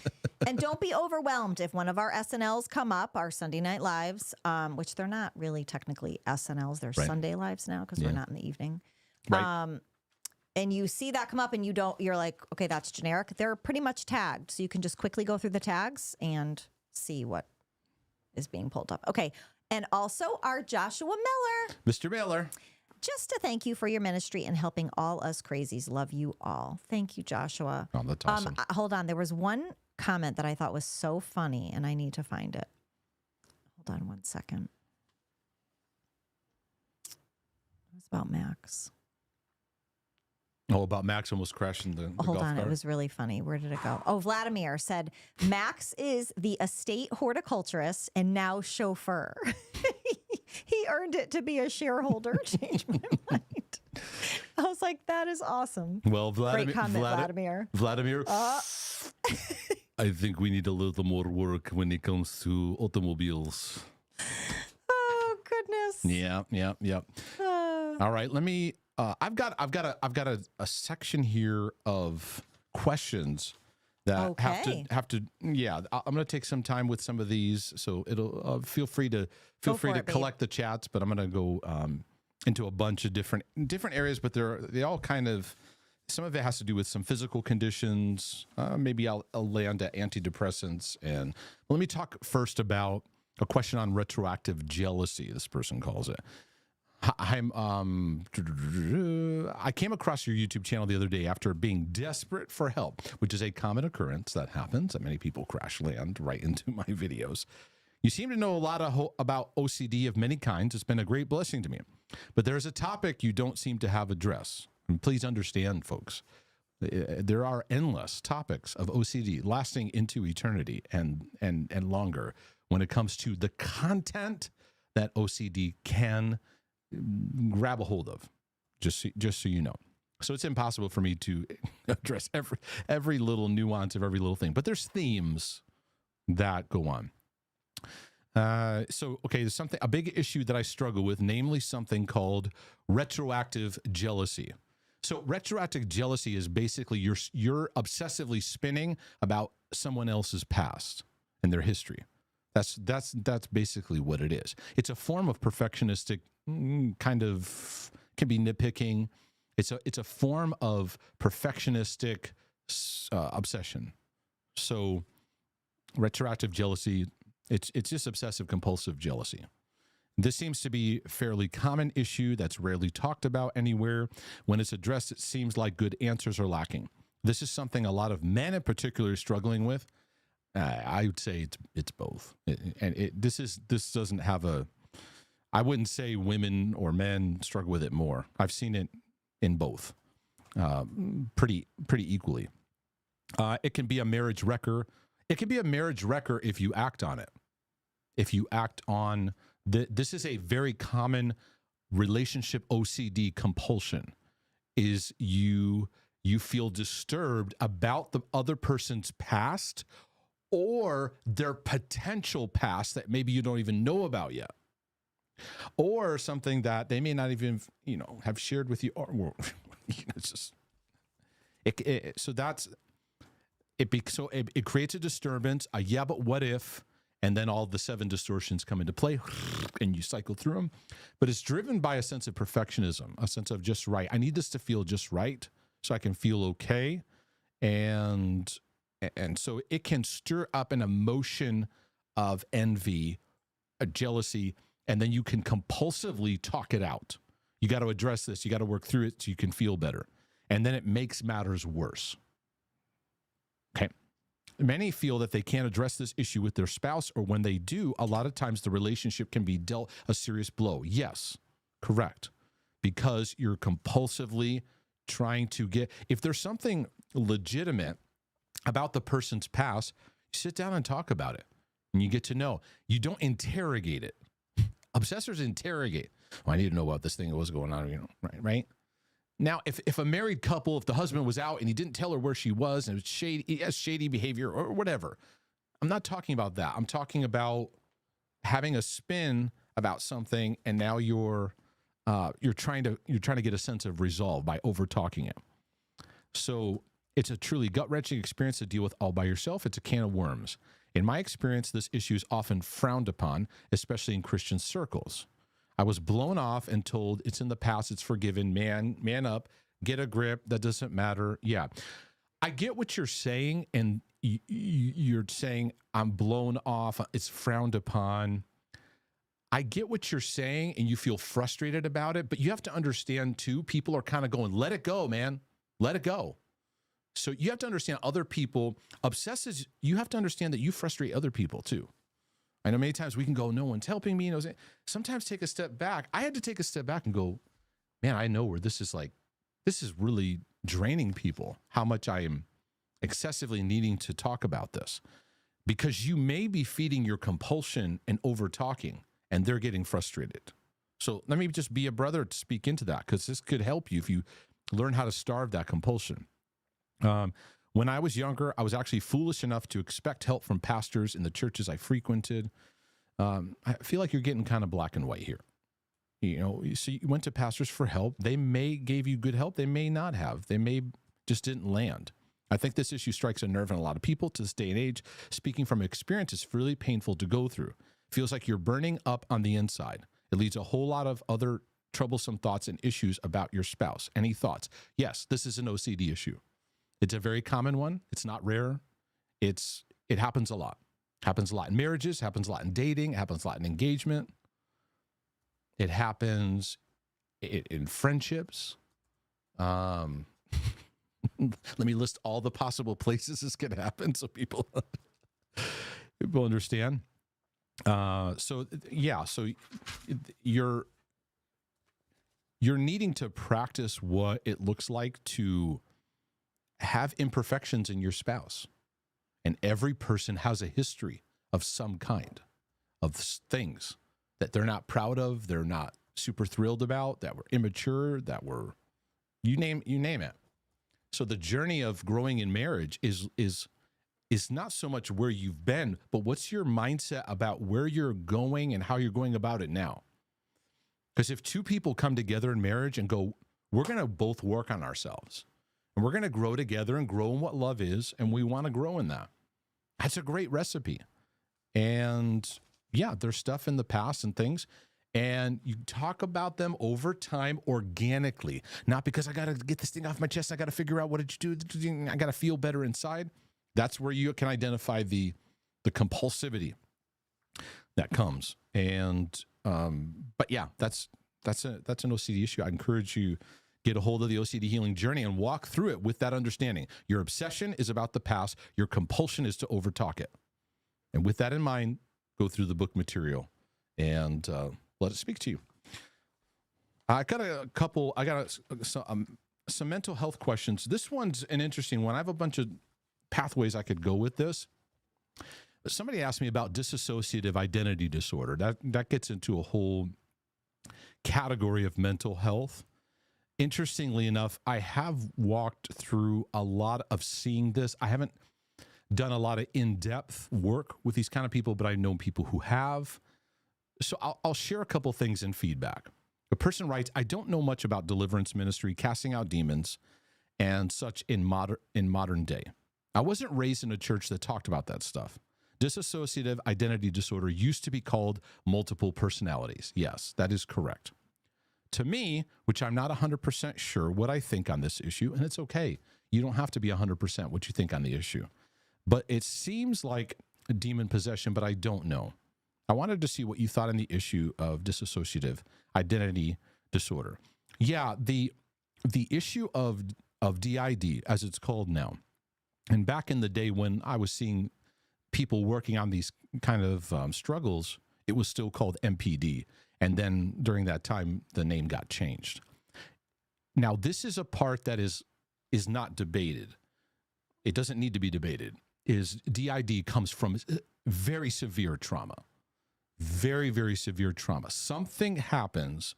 And don't be overwhelmed if one of our SNLs come up, our Sunday Night Lives, which they're not really technically SNLs. They're Sunday Lives now because we're not in the evening. Right. And you see that come up and you're like, okay, that's generic. They're pretty much tagged. So you can just quickly go through the tags and see what is being pulled up. Okay. And also our Joshua Miller. Mr. Miller. Just to thank you for your ministry and helping all us crazies. Love you all. Thank you, Joshua. Oh, that's awesome. Hold on. There was one comment that I thought was so funny and I need to find it. Hold on one second. It was about Max. Oh, about Max almost crashing the Hold golf on, cart. it was really funny. Where did it go? Oh, Vladimir said Max is the estate horticulturist and now chauffeur. He earned it to be a shareholder. Changed my mind. I was like, that is awesome. Well, Great comment, Vladimir. Vladimir, I think we need a little more work when it comes to automobiles. Oh goodness. Yeah. All right, let me. I've got a section here of questions that have to. Yeah, I'm going to take some time with some of these, so it'll feel free to collect the chats. But I'm going to go into a bunch of different areas, but they all kind of. Some of it has to do with some physical conditions. Maybe I'll land at antidepressants. And let me talk first about a question on retroactive jealousy. This person calls it. I came across your YouTube channel the other day after being desperate for help, which is a common occurrence that happens. That many people crash land right into my videos. You seem to know a lot about OCD of many kinds. It's been a great blessing to me. But there's a topic you don't seem to have addressed. And please understand, folks, there are endless topics of OCD lasting into eternity and longer when it comes to the content that OCD can grab a hold of, just so you know. So it's impossible for me to address every little nuance of every little thing, but there's themes that go on. There's a big issue that I struggle with, namely something called retroactive jealousy. So retroactive jealousy is basically you're obsessively spinning about someone else's past and their history. That's basically what it is. It's a form of perfectionistic kind of, can be nitpicking. It's a form of perfectionistic obsession. So retroactive jealousy, it's just obsessive compulsive jealousy. This seems to be a fairly common issue that's rarely talked about anywhere. When it's addressed, it seems like good answers are lacking. This is something a lot of men in particular are struggling with. I would say it's both. This doesn't have a, I wouldn't say women or men struggle with it more. I've seen it in both pretty equally. It can be a marriage wrecker. It can be a marriage wrecker if you act on it. If you act on this is a very common relationship OCD compulsion, is you feel disturbed about the other person's past or their potential past that maybe you don't even know about yet, or something that they may not even have shared with you, or it's just it creates a disturbance. But what if? And then all the 7 distortions come into play and you cycle through them. But it's driven by a sense of perfectionism, a sense of just right. I need this to feel just right so I can feel okay. And so it can stir up an emotion of envy, a jealousy, and then you can compulsively talk it out. You got to address this. You got to work through it so you can feel better. And then it makes matters worse. Okay. Many feel that they can't address this issue with their spouse, or when they do, a lot of times the relationship can be dealt a serious blow. Yes, correct. Because you're compulsively trying to if there's something legitimate about the person's past, you sit down and talk about it and you get to know. You don't interrogate it. Obsessors interrogate. Well, I need to know about this thing that was going on, right? Now, if a married couple, if the husband was out and he didn't tell her where she was and it was shady, he has shady behavior or whatever, I'm not talking about that. I'm talking about having a spin about something, and now you're trying to get a sense of resolve by over talking it. So it's a truly gut-wrenching experience to deal with all by yourself. It's a can of worms. In my experience, this issue is often frowned upon, especially in Christian circles. I was blown off and told it's in the past, it's forgiven, man up, get a grip, that doesn't matter. Yeah, I get what you're saying, and you're saying I'm blown off, it's frowned upon. I get what you're saying, and you feel frustrated about it, but you have to understand too, people are kind of going, let it go, man, let it go. So you have to understand other people, obsessives, you have to understand that you frustrate other people too. I know many times we can go, no one's helping me. Sometimes take a step back. I had to take a step back and go, man, I know where this is really draining people, how much I am excessively needing to talk about this, because you may be feeding your compulsion and over talking, and they're getting frustrated. So let me just be a brother to speak into that, because this could help you if you learn how to starve that compulsion. When I was younger, I was actually foolish enough to expect help from pastors in the churches I frequented. I feel like you're getting kind of black and white here. You know, so you went to pastors for help. They may gave you good help. They may not have. They may just didn't land. I think this issue strikes a nerve in a lot of people to this day and age. Speaking from experience, it's really painful to go through. Feels like you're burning up on the inside. It leads a whole lot of other troublesome thoughts and issues about your spouse. Any thoughts? Yes, this is an OCD issue. It's a very common one. It's not rare. It happens a lot. Happens a lot in marriages, happens a lot in dating, happens a lot in engagement. It happens in friendships. Let me list all the possible places this could happen so people understand. So you're needing to practice what it looks like to have imperfections in your spouse. And every person has a history of some kind of things that they're not proud of, they're not super thrilled about, that were immature, that were, you name it. So the journey of growing in marriage is not so much where you've been, but what's your mindset about where you're going and how you're going about it now. Because if two people come together in marriage and go, we're going to both work on ourselves, and we're going to grow together and grow in what love is, and we want to grow in that. That's a great recipe. And yeah, there's stuff in the past and things, and you talk about them over time organically, not because I got to get this thing off my chest. I got to figure out what did you do. I got to feel better inside. That's where you can identify the compulsivity that comes. And, but yeah, that's an OCD issue. I encourage you, get a hold of the OCD healing journey and walk through it with that understanding. Your obsession is about the past. Your compulsion is to overtalk it. And with that in mind, go through the book material and let it speak to you. I got some mental health questions. This one's an interesting one. I have a bunch of pathways I could go with this. Somebody asked me about dissociative identity disorder. That gets into a whole category of mental health. Interestingly enough, I have walked through a lot of seeing this. I haven't done a lot of in-depth work with these kind of people, but I know people who have. So I'll share a couple things in feedback. A person writes, I don't know much about deliverance ministry, casting out demons, and such in modern day. I wasn't raised in a church that talked about that stuff. Dissociative identity disorder used to be called multiple personalities. Yes, that is correct. To me, which I'm not 100% sure what I think on this issue, and it's okay. You don't have to be 100% what you think on the issue. But it seems like a demon possession, but I don't know. I wanted to see what you thought on the issue of dissociative identity disorder. Yeah, the issue of DID, as it's called now, and back in the day when I was seeing people working on these kind of struggles, it was still called MPD. And then during that time, the name got changed. Now, this is a part that is not debated. It doesn't need to be debated. Is DID comes from very severe trauma. Very, very severe trauma. Something happens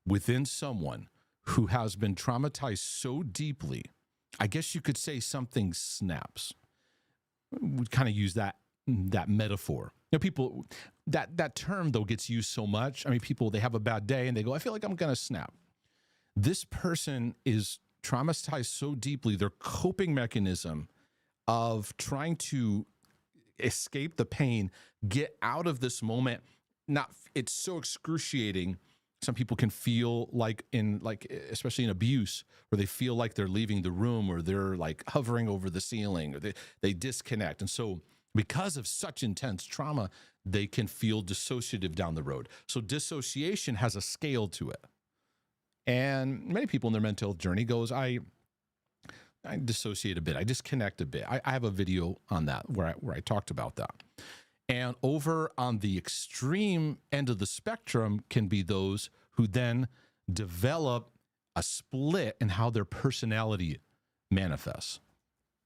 within someone who has been traumatized so deeply, I guess you could say something snaps. We kind of use that metaphor. You know, people, that term, though, gets used so much. I mean, people, they have a bad day and they go, I feel like I'm going to snap. This person is traumatized so deeply, their coping mechanism of trying to escape the pain, get out of this moment. It's so excruciating. Some people can feel especially in abuse, where they feel like they're leaving the room, or they're like hovering over the ceiling, or they disconnect. And so because of such intense trauma, they can feel dissociative down the road. So dissociation has a scale to it. And many people in their mental health journey goes, I dissociate a bit. I disconnect a bit. I have a video on that where I talked about that. And over on the extreme end of the spectrum can be those who then develop a split in how their personality manifests.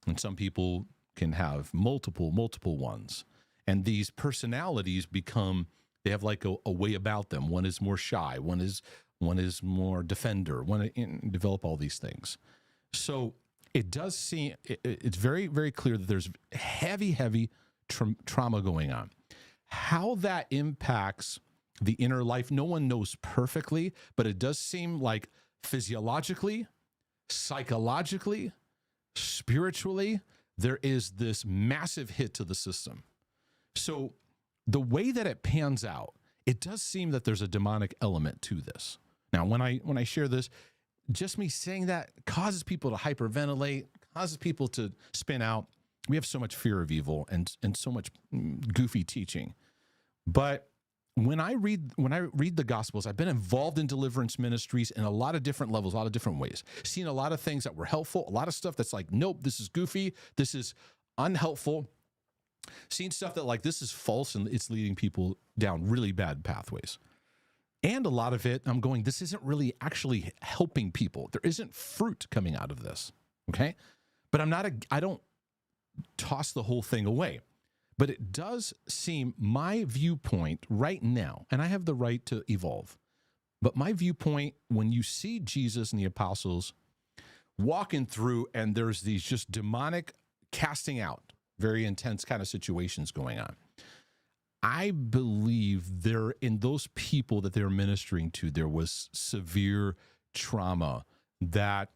And some people can have multiple ones. And these personalities they have like a way about them. One is more shy, one is more defender, develop all these things. So it does seem, it's very, very clear that there's heavy trauma going on. How that impacts the inner life, no one knows perfectly, but it does seem like physiologically, psychologically, spiritually, there is this massive hit to the system. So the way that it pans out, it does seem that there's a demonic element to this. Now, when I share this, just me saying that causes people to hyperventilate, causes people to spin out. We have so much fear of evil and so much goofy teaching. But when I read the Gospels, I've been involved in deliverance ministries in a lot of different levels, a lot of different ways. Seen a lot of things that were helpful, a lot of stuff that's like, nope, this is goofy, this is unhelpful. Seen stuff that like, this is false and it's leading people down really bad pathways. And a lot of it, I'm going, this isn't really actually helping people. There isn't fruit coming out of this, okay? But I don't toss the whole thing away. But it does seem, my viewpoint right now, and I have the right to evolve, but my viewpoint, when you see Jesus and the apostles walking through and there's these just demonic casting out, very intense kind of situations going on, I believe in those people that they're ministering to, there was severe trauma that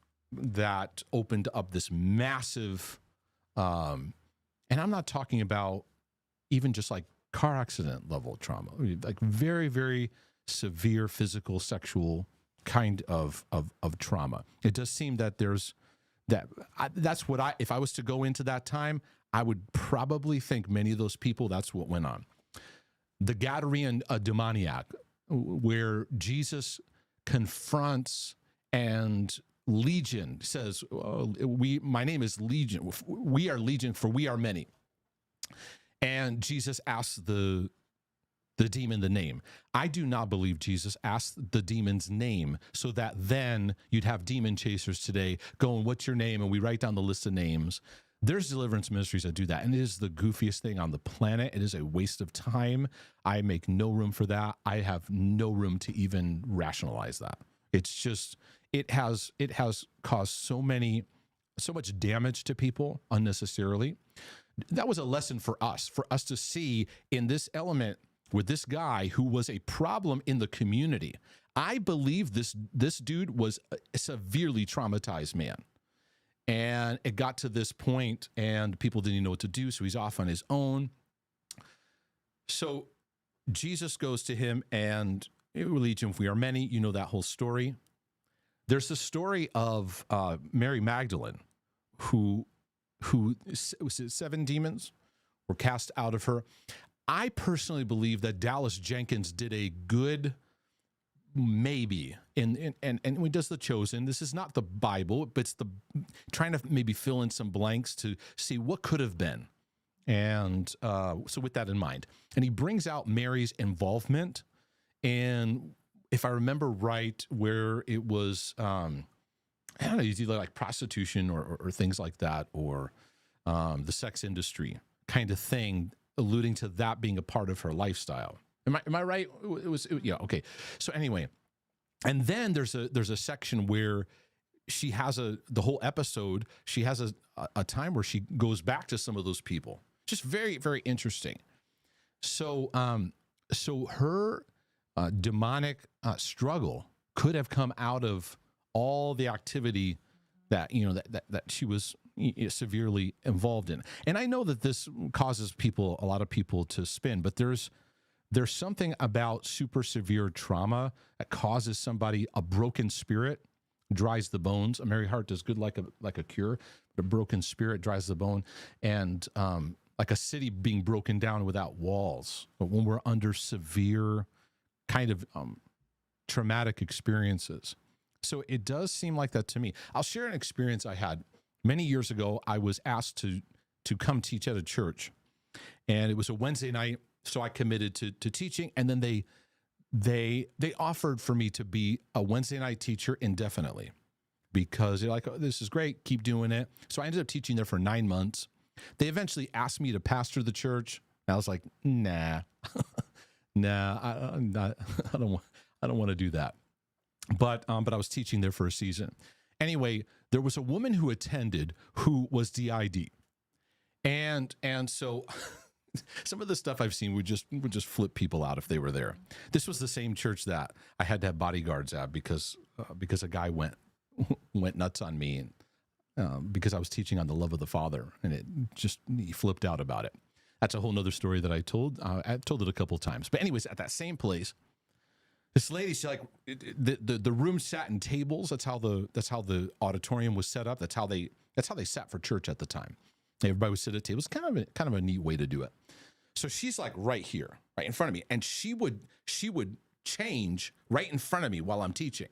opened up this massive, and I'm not talking about even just like car accident level trauma, like very, very severe physical, sexual kind of trauma. It does seem that that's what if I was to go into that time, I would probably think many of those people, that's what went on. The Gadarene demoniac, where Jesus confronts and Legion says, my name is Legion. We are Legion, for we are many. And Jesus asks the demon the name. I do not believe Jesus asked the demon's name so that then you'd have demon chasers today going, what's your name? And we write down the list of names. There's deliverance ministries that do that, and it is the goofiest thing on the planet. It is a waste of time. I make no room for that. I have no room to even rationalize that. It's just, it has caused so much damage to people unnecessarily. That was a lesson for us to see in this element with this guy who was a problem in the community. I believe this dude was a severely traumatized man. And it got to this point and people didn't know what to do. So he's off on his own. So Jesus goes to him and Legion, if we are many, you know that whole story. There's the story of Mary Magdalene, who was it 7 demons were cast out of her. I personally believe that Dallas Jenkins did a good maybe and when he does The Chosen, this is not the Bible, but it's trying to maybe fill in some blanks to see what could have been. And so with that in mind, and he brings out Mary's involvement, and if I remember right, where it was I don't know, it's either like prostitution or things like that, or the sex industry kind of thing, alluding to that being a part of her lifestyle. Am I right? Yeah. Okay. So anyway, and then there's a section where she has the whole episode. She has a time where she goes back to some of those people. Just very, very interesting. So her demonic struggle could have come out of all the activity that that she was severely involved in. And I know that this causes a lot of people to spin, but there's something about super severe trauma that causes somebody, a broken spirit dries the bones. A merry heart does good like a cure, but a broken spirit dries the bone. And like a city being broken down without walls. But when we're under severe kind of traumatic experiences. So it does seem like that to me. I'll share an experience I had many years ago. I was asked to come teach at a church, and it was a Wednesday night. So I committed to teaching, and then they offered for me to be a Wednesday night teacher indefinitely. because they're like, oh, this is great, keep doing it. So I ended up teaching there for 9 months. They eventually asked me to pastor the church. And I was like, nah, I don't want to do that. But I was teaching there for a season. Anyway, there was a woman who attended who was DID. And so some of the stuff I've seen would just flip people out if they were there. This was the same church that I had to have bodyguards at because a guy went nuts on me, and because I was teaching on the love of the Father, and he flipped out about it. That's a whole nother story that I told. I've told it a couple of times. But anyways, at that same place, this lady, she like the room sat in tables. That's how the auditorium was set up. That's how they sat for church at the time. Everybody would sit at tables. Kind of a neat way to do it. So she's like right here, right in front of me, and she would change right in front of me while I'm teaching,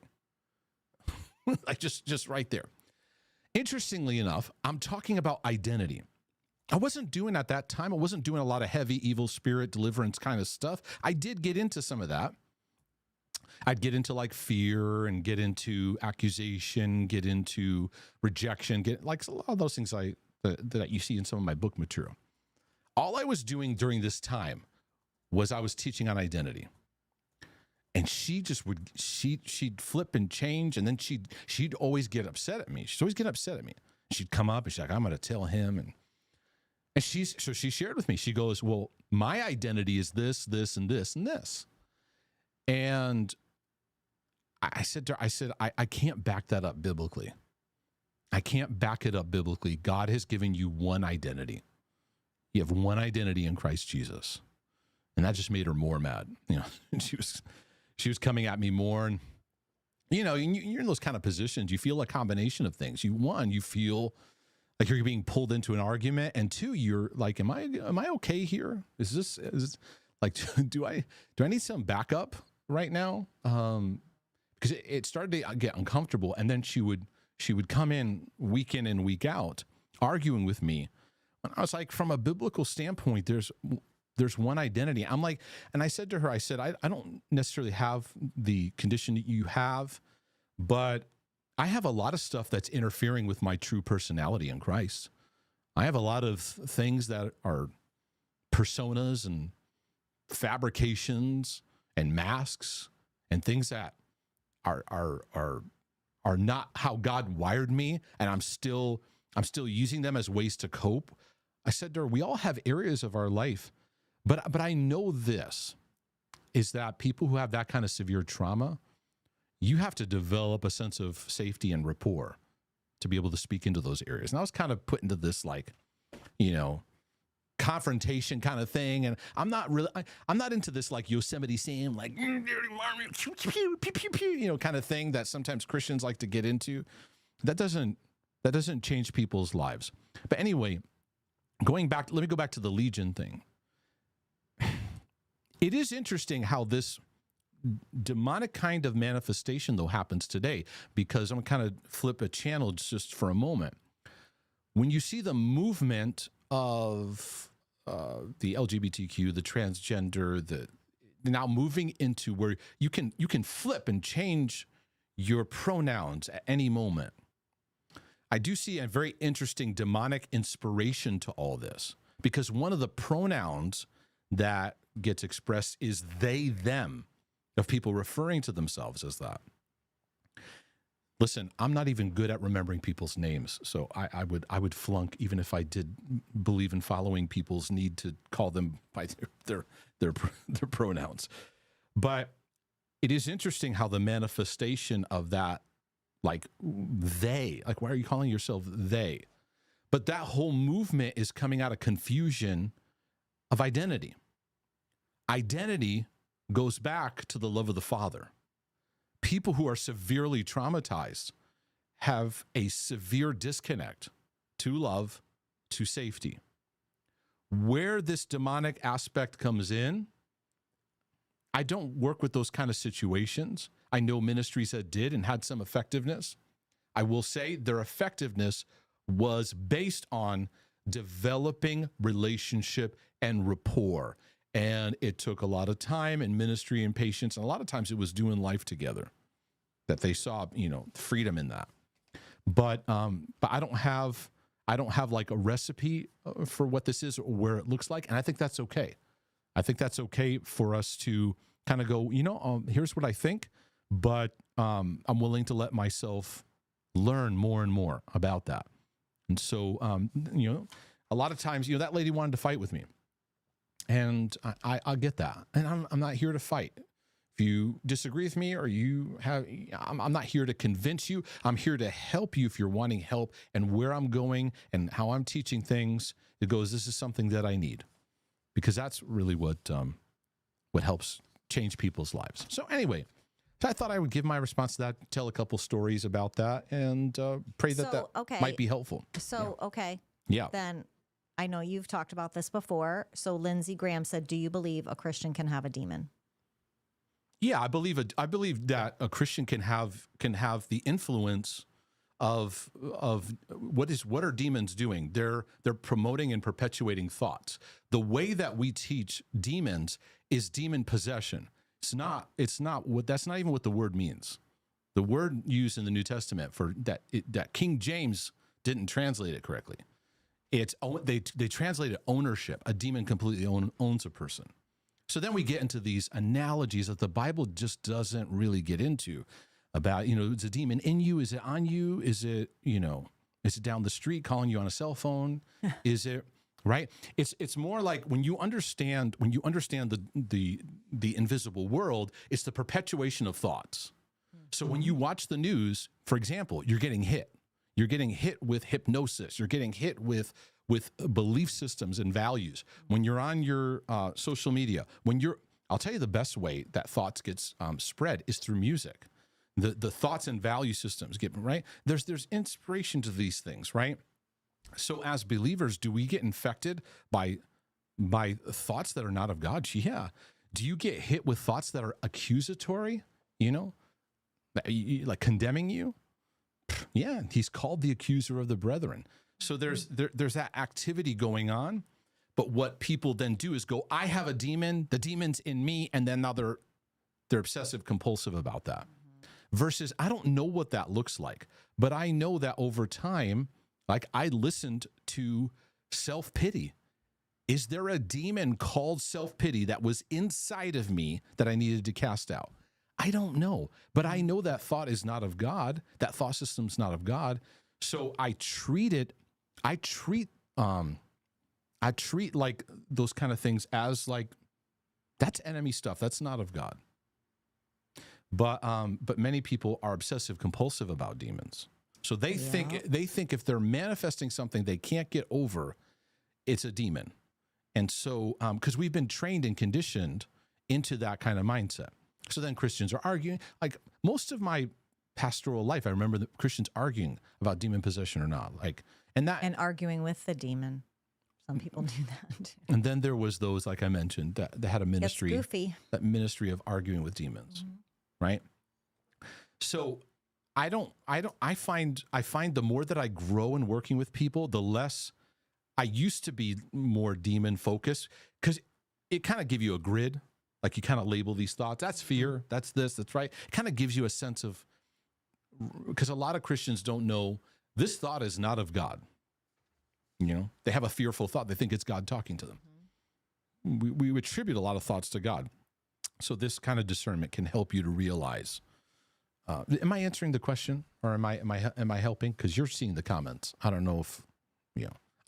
like just right there. Interestingly enough, I'm talking about identity. I wasn't doing at that time. I wasn't doing a lot of heavy evil spirit deliverance kind of stuff. I did get into some of that. I'd get into like fear and get into accusation, get into rejection, get like a lot of those things that you see in some of my book material. All I was doing during this time was I was teaching on identity. And she'd flip and change, and then she'd always get upset at me. She'd always get upset at me. She'd come up and she's like, I'm going to tell him. And she shared with me. She goes, well, my identity is this, this, and this, and this. And I said to her, I can't back that up biblically. I can't back it up biblically. God has given you one identity. You have one identity in Christ Jesus. And that just made her more mad. You know, and she was coming at me more. And, you know, you're in those kind of positions. You feel a combination of things. You feel like you're being pulled into an argument. And two, you're like, am I okay here? Is this like, do I need some backup right now? Because it started to get uncomfortable. And then she would come in and week out arguing with me. And I was like, from a biblical standpoint, there's one identity. I'm like, and I said to her, I don't necessarily have the condition that you have, but I have a lot of stuff that's interfering with my true personality in Christ. I have a lot of things that are personas and fabrications and masks and things that are not how God wired me, and I'm still using them as ways to cope. I said to her, we all have areas of our life, but I know this is that people who have that kind of severe trauma, you have to develop a sense of safety and rapport to be able to speak into those areas. And I was kind of put into this, like, you know, confrontation kind of thing. And I'm not into this like Yosemite Sam, like, you know, kind of thing that sometimes Christians like to get into. That doesn't change people's lives. But anyway, let me go back to the Legion thing. It is interesting how this demonic kind of manifestation, though, happens today, because I'm going to kind of flip a channel just for a moment. When you see the movement of the LGBTQ, the transgender, the now moving into where you can flip and change your pronouns at any moment, I do see a very interesting demonic inspiration to all this, because one of the pronouns that gets expressed is they, them, of people referring to themselves as that. Listen, I'm not even good at remembering people's names, so I would flunk even if I did believe in following people's need to call them by their pronouns. But it is interesting how the manifestation of that, like they, like, why are you calling yourself they? But that whole movement is coming out of confusion of identity. Identity goes back to the love of the Father. People who are severely traumatized have a severe disconnect to love, to safety. Where this demonic aspect comes in, I don't work with those kind of situations. I know ministries that did and had some effectiveness. I will say their effectiveness was based on developing relationship and rapport. And it took a lot of time and ministry and patience. And a lot of times it was doing life together that they saw, you know, freedom in that. but I don't have like a recipe for what this is or where it looks like, and I think that's okay. I think that's okay for us to kind of go, here's what I think, but I'm willing to let myself learn more and more about that. And so, a lot of times, that lady wanted to fight with me, and I get that, and I'm not here to fight. If you disagree with me or I'm not here to convince you. I'm here to help you if you're wanting help, and where I'm going and how I'm teaching things. It goes, this is something that I need, because that's really what helps change people's lives. So anyway, I thought I would give my response to that, tell a couple stories about that, and pray that might be helpful. So, okay. Yeah. Then I know you've talked about this before. So Lindsey Graham said, do you believe a Christian can have a demon? Yeah, I believe that a Christian can have the influence of what are demons doing? They're promoting and perpetuating thoughts. The way that we teach demons is demon possession. It's not that's not even what the word means. The word used in the New Testament for that King James didn't translate it correctly. They translated ownership. A demon completely owns a person. So then we get into these analogies that the Bible just doesn't really get into about, is a demon in you? Is it on you? Is it, is it down the street calling you on a cell phone? Is it, right? It's more like when you understand the invisible world, it's the perpetuation of thoughts. So when you watch the news, for example, you're getting hit. You're getting hit with hypnosis. You're getting hit with belief systems and values. When you're on your social media, I'll tell you the best way that thoughts gets spread is through music. The thoughts and value systems get, right? There's inspiration to these things, right? So as believers, do we get infected by thoughts that are not of God? Yeah. Do you get hit with thoughts that are accusatory, like condemning you? Yeah, he's called the accuser of the brethren. So there's that activity going on, but what people then do is go, I have a demon, the demon's in me, and then now they're obsessive compulsive about that. Versus, I don't know what that looks like, but I know that over time, like I listened to self-pity. Is there a demon called self-pity that was inside of me that I needed to cast out? I don't know, but I know that thought is not of God. That thought system's not of God. So I treat like those kind of things as like, that's enemy stuff. That's not of God. But many people are obsessive compulsive about demons. So they think if they're manifesting something they can't get over, it's a demon. And so, because we've been trained and conditioned into that kind of mindset. So then Christians are arguing. Like most of my pastoral life, I remember the Christians arguing about demon possession or not. And arguing with the demon. Some people do that. And then there was those, like I mentioned, that had a ministry. It's goofy. That ministry of arguing with demons, right? So I find the more that I grow in working with people, the less I used to be more demon focused, because it kind of give you a grid. Like you kind of label these thoughts. That's fear. That's this. That's right. It kind of gives you a sense of, because a lot of Christians don't know this thought is not of God. They have a fearful thought. They think it's God talking to them. We attribute a lot of thoughts to God. So this kind of discernment can help you to realize. Am I answering the question, or am I helping? Because you're seeing the comments. I don't know if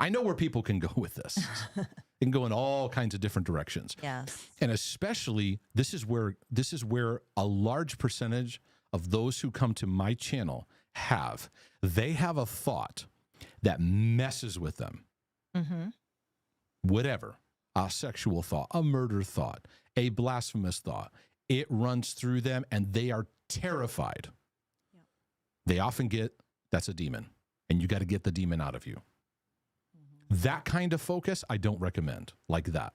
I know where people can go with this. It can go in all kinds of different directions. Yes. And especially this is where a large percentage of those who come to my channel have a thought that messes with them. Mm-hmm. Whatever, a sexual thought, a murder thought, a blasphemous thought, it runs through them and they are terrified. Yep. They often that's a demon, and you got to get the demon out of you. That kind of focus, I don't recommend like that,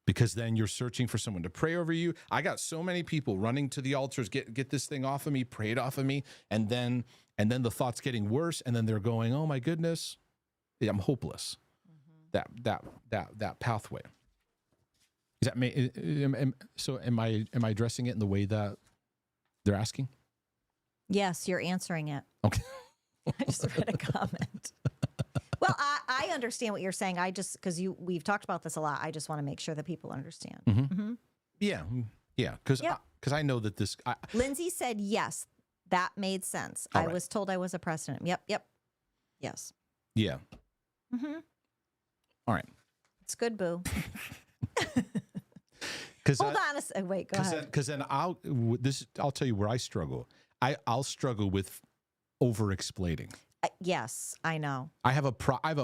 because then you're searching for someone to pray over you. I got so many people running to the altars, get this thing off of me, pray it off of me. And then the thought's getting worse. And then they're going, oh my goodness, I'm hopeless. That pathway. Is that so am I addressing it in the way that they're asking? Yes, you're answering it. Okay. I just read a comment. Well, I understand what you're saying. I just, because we've talked about this a lot. I just want to make sure that people understand. Mm-hmm. Yeah. Because I know that this. Lindsay said yes. That made sense. All I right. was told I was a precedent. Yep. Yes. Yeah. Mm-hmm. All right. It's good, boo. Hold on a second. Wait, go ahead. Because then I'll tell you where I struggle. I'll struggle with over-explaining. Yes, I know. It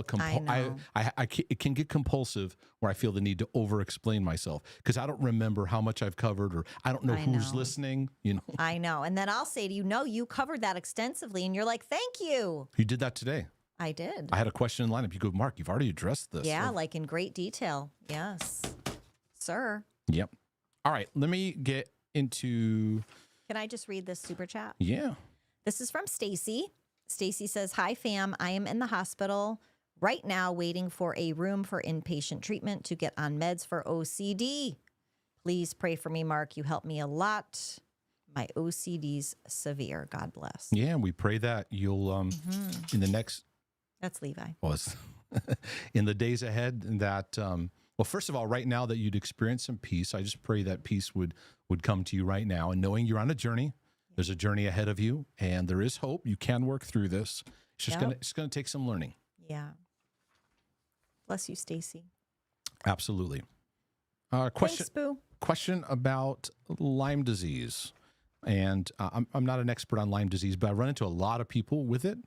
can get compulsive where I feel the need to over-explain myself because I don't remember how much I've covered or I don't know who's listening. I know, and then I'll say to you, "No, you covered that extensively," and you're like, "Thank you." You did that today. I did. I had a question in lineup. You go, Mark, you've already addressed this. Yeah, like in great detail. Yes, sir. Yep. All right, let me get into. Can I just read this super chat? Yeah. This is from Stacy. Stacy says, "Hi, fam. I am in the hospital right now waiting for a room for inpatient treatment to get on meds for OCD. Please pray for me, Mark. You help me a lot. My OCD's severe. God bless." Yeah, we pray that you'll, in the next. That's Levi. In the days ahead, that, well, first of all, right now that you'd experience some peace, I just pray that peace would come to you right now. And knowing you're on a journey, there's a journey ahead of you, and there is hope. You can work through this. It's just gonna take some learning. Yeah. Bless you, Stacy. Absolutely. Thanks, Boo. Question about Lyme disease, and I'm not an expert on Lyme disease, but I run into a lot of people with it.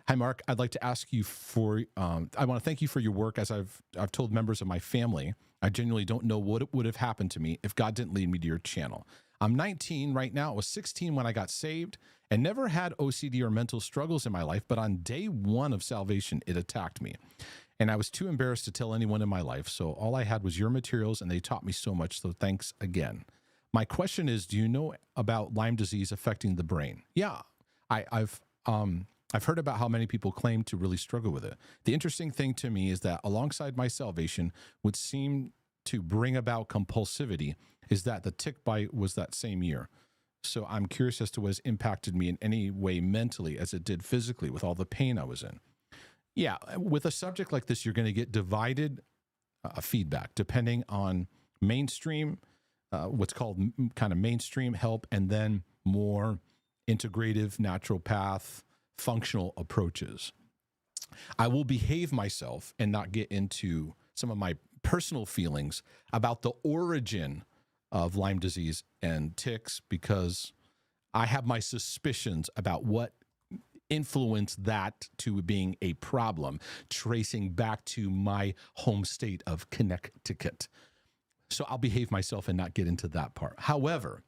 Hi, Mark. I'd like to ask you for. I want to thank you for your work. As I've told members of my family, I genuinely don't know what would have happened to me if God didn't lead me to your channel. I'm 19 right now. I was 16 when I got saved and never had OCD or mental struggles in my life. But on day one of salvation, it attacked me. And I was too embarrassed to tell anyone in my life. So all I had was your materials, and they taught me so much. So thanks again. My question is, do you know about Lyme disease affecting the brain? Yeah, I've heard about how many people claim to really struggle with it. The interesting thing to me is that alongside my salvation would seem to bring about compulsivity is that the tick bite was that same year. So I'm curious as to what has impacted me in any way mentally as it did physically with all the pain I was in. Yeah, with a subject like this, you're going to get divided feedback depending on mainstream, what's called kind of mainstream help, and then more integrative, naturopath, functional approaches. I will behave myself and not get into some of my personal feelings about the origin of Lyme disease and ticks because I have my suspicions about what influenced that to being a problem, tracing back to my home state of Connecticut. So I'll behave myself and not get into that part. However,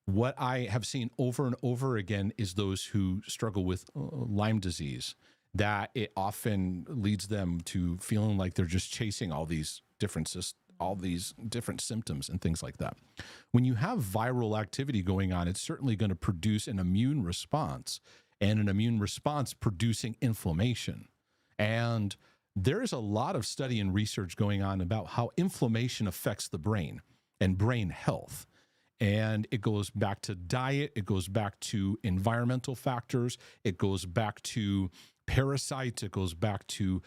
what I have seen over and over again is those who struggle with Lyme disease, that it often leads them to feeling like they're just chasing all these different symptoms and things like that. When you have viral activity going on, it's certainly going to produce an immune response, and an immune response producing inflammation. And there is a lot of study and research going on about how inflammation affects the brain and brain health. And it goes back to diet, it goes back to environmental factors, it goes back to parasites, it goes back to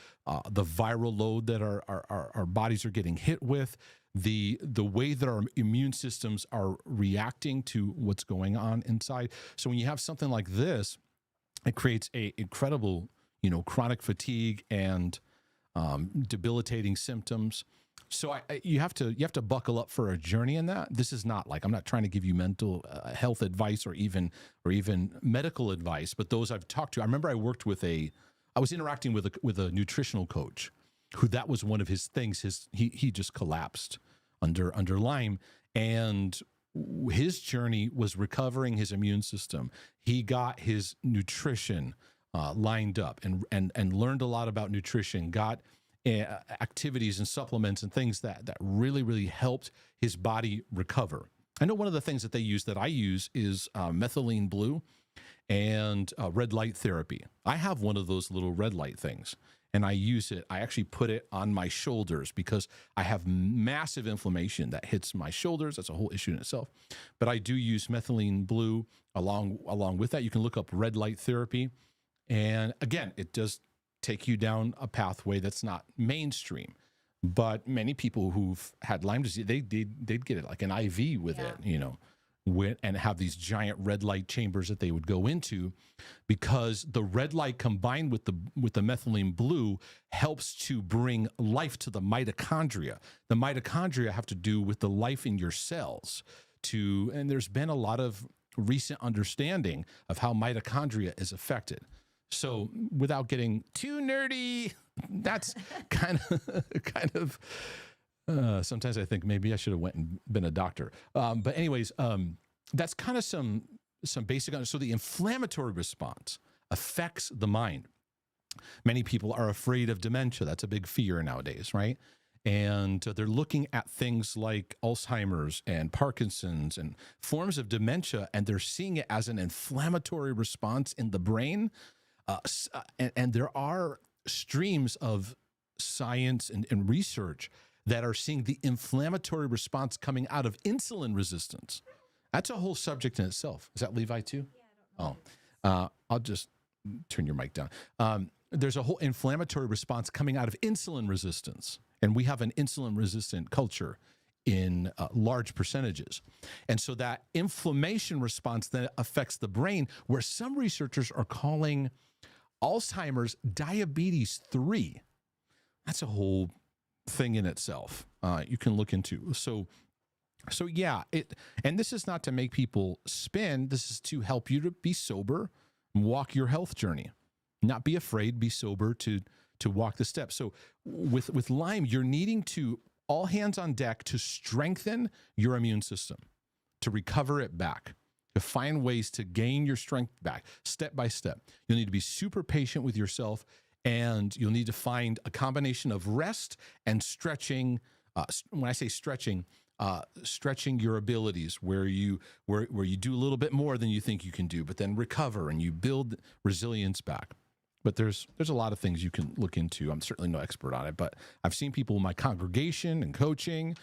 the viral load that our bodies are getting hit with, the way that our immune systems are reacting to what's going on inside. So when you have something like this, it creates a incredible, chronic fatigue and debilitating symptoms. So you have to buckle up for a journey in that. This is not like, I'm not trying to give you mental health advice or even medical advice, but those I've talked to. I remember I was interacting with a nutritional coach who that was one of his things. He just collapsed under Lyme, and his journey was recovering his immune system. He got his nutrition lined up and learned a lot about nutrition, got activities and supplements and things that really, really helped his body recover. I know one of the things that I use is methylene blue and red light therapy. I have one of those little red light things, and I use it. I actually put it on my shoulders because I have massive inflammation that hits my shoulders. That's a whole issue in itself. But I do use methylene blue along with that. You can look up red light therapy. And again, it does take you down a pathway that's not mainstream. But many people who've had Lyme disease, they'd get it like an IV with it, and have these giant red light chambers that they would go into, because the red light combined with the methylene blue helps to bring life to the mitochondria. The mitochondria have to do with the life in your cells. And there's been a lot of recent understanding of how mitochondria is affected. So without getting too nerdy, that's kind of sometimes I think maybe I should have went and been a doctor. But anyways, that's kind of some basic. So the inflammatory response affects the mind. Many people are afraid of dementia. That's a big fear nowadays, right? And they're looking at things like Alzheimer's and Parkinson's and forms of dementia, and they're seeing it as an inflammatory response in the brain. And there are streams of science and research that are seeing the inflammatory response coming out of insulin resistance. That's a whole subject in itself. Is that Levi too? Yeah, I don't know. I'll just turn your mic down. There's a whole inflammatory response coming out of insulin resistance. And we have an insulin-resistant culture in large percentages. And so that inflammation response then affects the brain, where some researchers are calling Alzheimer's diabetes 3. That's a whole thing in itself you can look into. So yeah, and this is not to make people spin. This is to help you to be sober and walk your health journey. Not be afraid, be sober to walk the steps. So with Lyme, you're needing to all hands on deck to strengthen your immune system, to recover it back, to find ways to gain your strength back step by step. You'll need to be super patient with yourself, and you'll need to find a combination of rest and stretching. When I say stretching, stretching your abilities where you do a little bit more than you think you can do, but then recover and you build resilience back. But there's a lot of things you can look into. I'm certainly no expert on it, but I've seen people in my congregation and coaching,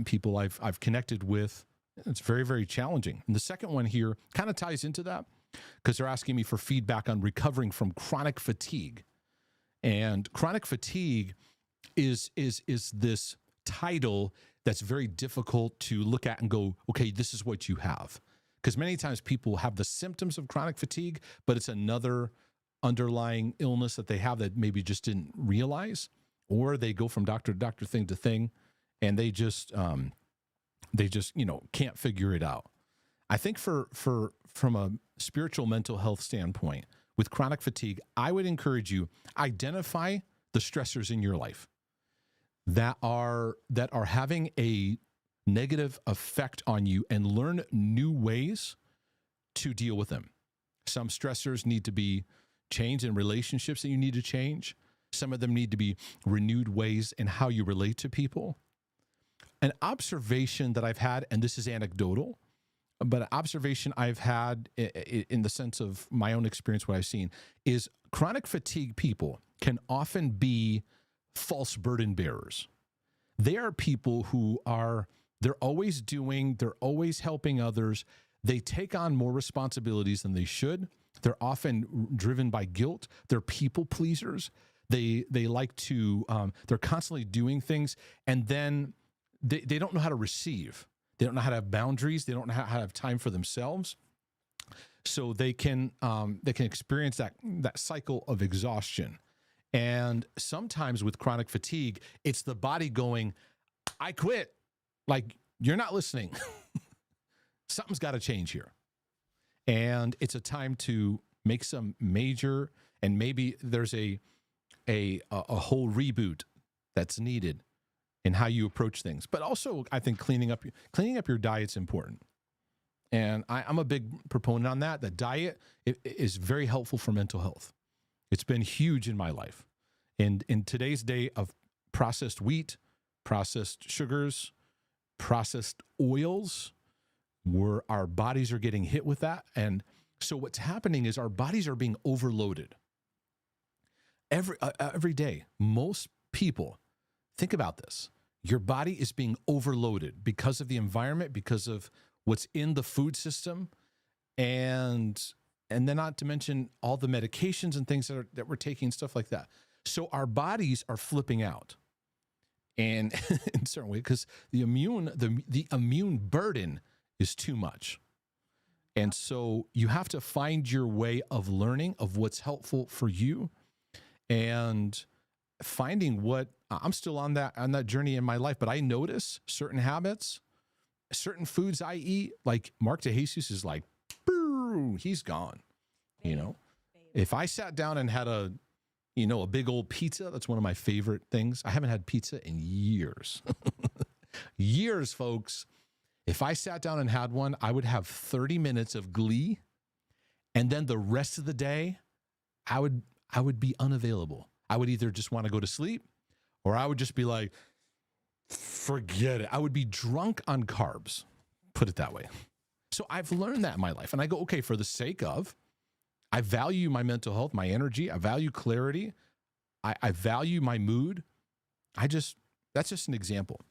people I've connected with. It's very, very challenging. And the second one here kind of ties into that, because they're asking me for feedback on recovering from chronic fatigue. And chronic fatigue is this title that's very difficult to look at and go, okay, this is what you have. Because many times people have the symptoms of chronic fatigue, but it's another underlying illness that they have that maybe just didn't realize, or they go from doctor to doctor, thing to thing, and they just can't figure it out. I think from a spiritual mental health standpoint, with chronic fatigue, I would encourage you, identify the stressors in your life that are having a negative effect on you, and learn new ways to deal with them. Some stressors need to be changed in relationships that you need to change. Some of them need to be renewed ways in how you relate to people. An observation that I've had, and this is anecdotal, but an observation I've had in the sense of my own experience, what I've seen, is chronic fatigue people can often be false burden bearers. They are people who they're always helping others. They take on more responsibilities than they should. They're often driven by guilt. They're people pleasers. They like to, they're constantly doing things, and then they don't know how to receive. They don't know how to have boundaries. They don't know how to have time for themselves. So they can experience that cycle of exhaustion. And sometimes with chronic fatigue, it's the body going, I quit. Like, you're not listening. Something's got to change here. And it's a time to make some major, and maybe there's a whole reboot that's needed in how you approach things. But also, I think cleaning up your diet's important. And I'm a big proponent on that. The diet is very helpful for mental health. It's been huge in my life. And in today's day of processed wheat, processed sugars, processed oils, where our bodies are getting hit with that. And so what's happening is our bodies are being overloaded. Every day, most people, think about this. Your body is being overloaded because of the environment, because of what's in the food system. And and then not to mention all the medications and things that we're taking, stuff like that. So our bodies are flipping out, and in a certain way, because the immune burden is too much. And so you have to find your way of learning of what's helpful for you, and finding what I'm still on that journey in my life. But I notice certain habits, certain foods I eat, like Mark DeJesus is like, he's gone. You know, if I sat down and had a big old pizza, that's one of my favorite things. I haven't had pizza in years. Years, folks. If I sat down and had one, I would have 30 minutes of glee, and then the rest of the day, I would be unavailable. I would either just want to go to sleep, or I would just be like, forget it. I would be drunk on carbs, put it that way. So I've learned that in my life, and I go, okay, for the sake of, I value my mental health, my energy, I value clarity, I value my mood. That's just an example.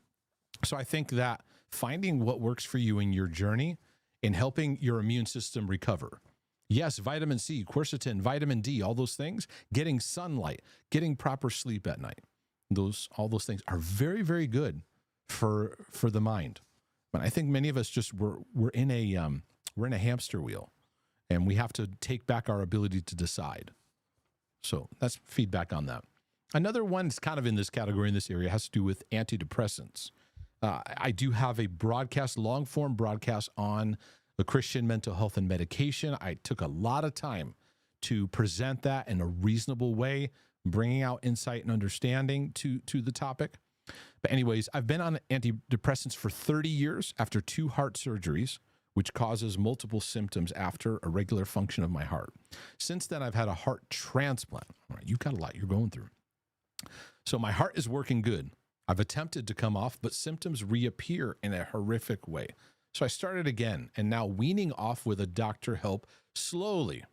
So I think that finding what works for you in your journey and helping your immune system recover. Yes, vitamin C, quercetin, vitamin D, all those things, getting sunlight, getting proper sleep at night. All those things are very, very good for the mind. But I think many of us we're in a hamster wheel, and we have to take back our ability to decide. So that's feedback on that. Another one that's kind of in this category, in this area, has to do with antidepressants. I do have a long-form broadcast on the Christian mental health and medication. I took a lot of time to present that in a reasonable way, bringing out insight and understanding to the topic. But anyways, I've been on antidepressants for 30 years after 2 heart surgeries, which causes multiple symptoms after a regular function of my heart. Since then, I've had a heart transplant. All right, you've got a lot you're going through. So my heart is working good. I've attempted to come off, but symptoms reappear in a horrific way. So I started again, and now weaning off with a doctor help slowly.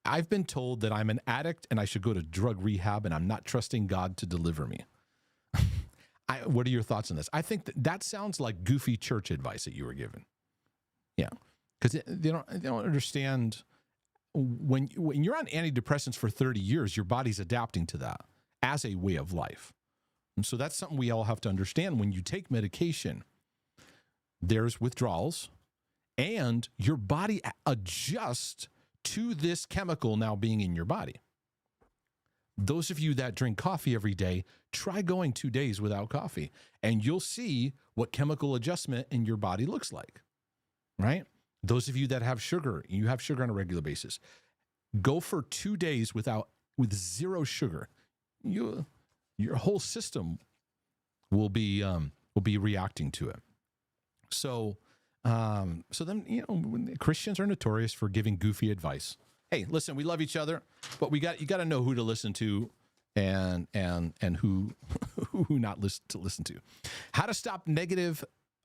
I've been told that I'm an addict and I should go to drug rehab, and I'm not trusting God to deliver me. What are your thoughts on this? I think that sounds like goofy church advice that you were given. Yeah, because they don't understand when you're on antidepressants for 30 years, your body's adapting to that as a way of life. And so that's something we all have to understand. When you take medication, there's withdrawals, and your body adjusts to this chemical now being in your body. Those of you that drink coffee every day, try going 2 days without coffee, and you'll see what chemical adjustment in your body looks like, right? Those of you that have sugar, you have sugar on a regular basis, go for 2 days with zero sugar. Your whole system will be reacting to it. So then, Christians are notorious for giving goofy advice. Hey, listen, we love each other, but you got to know who to listen to and who not listen to. How to stop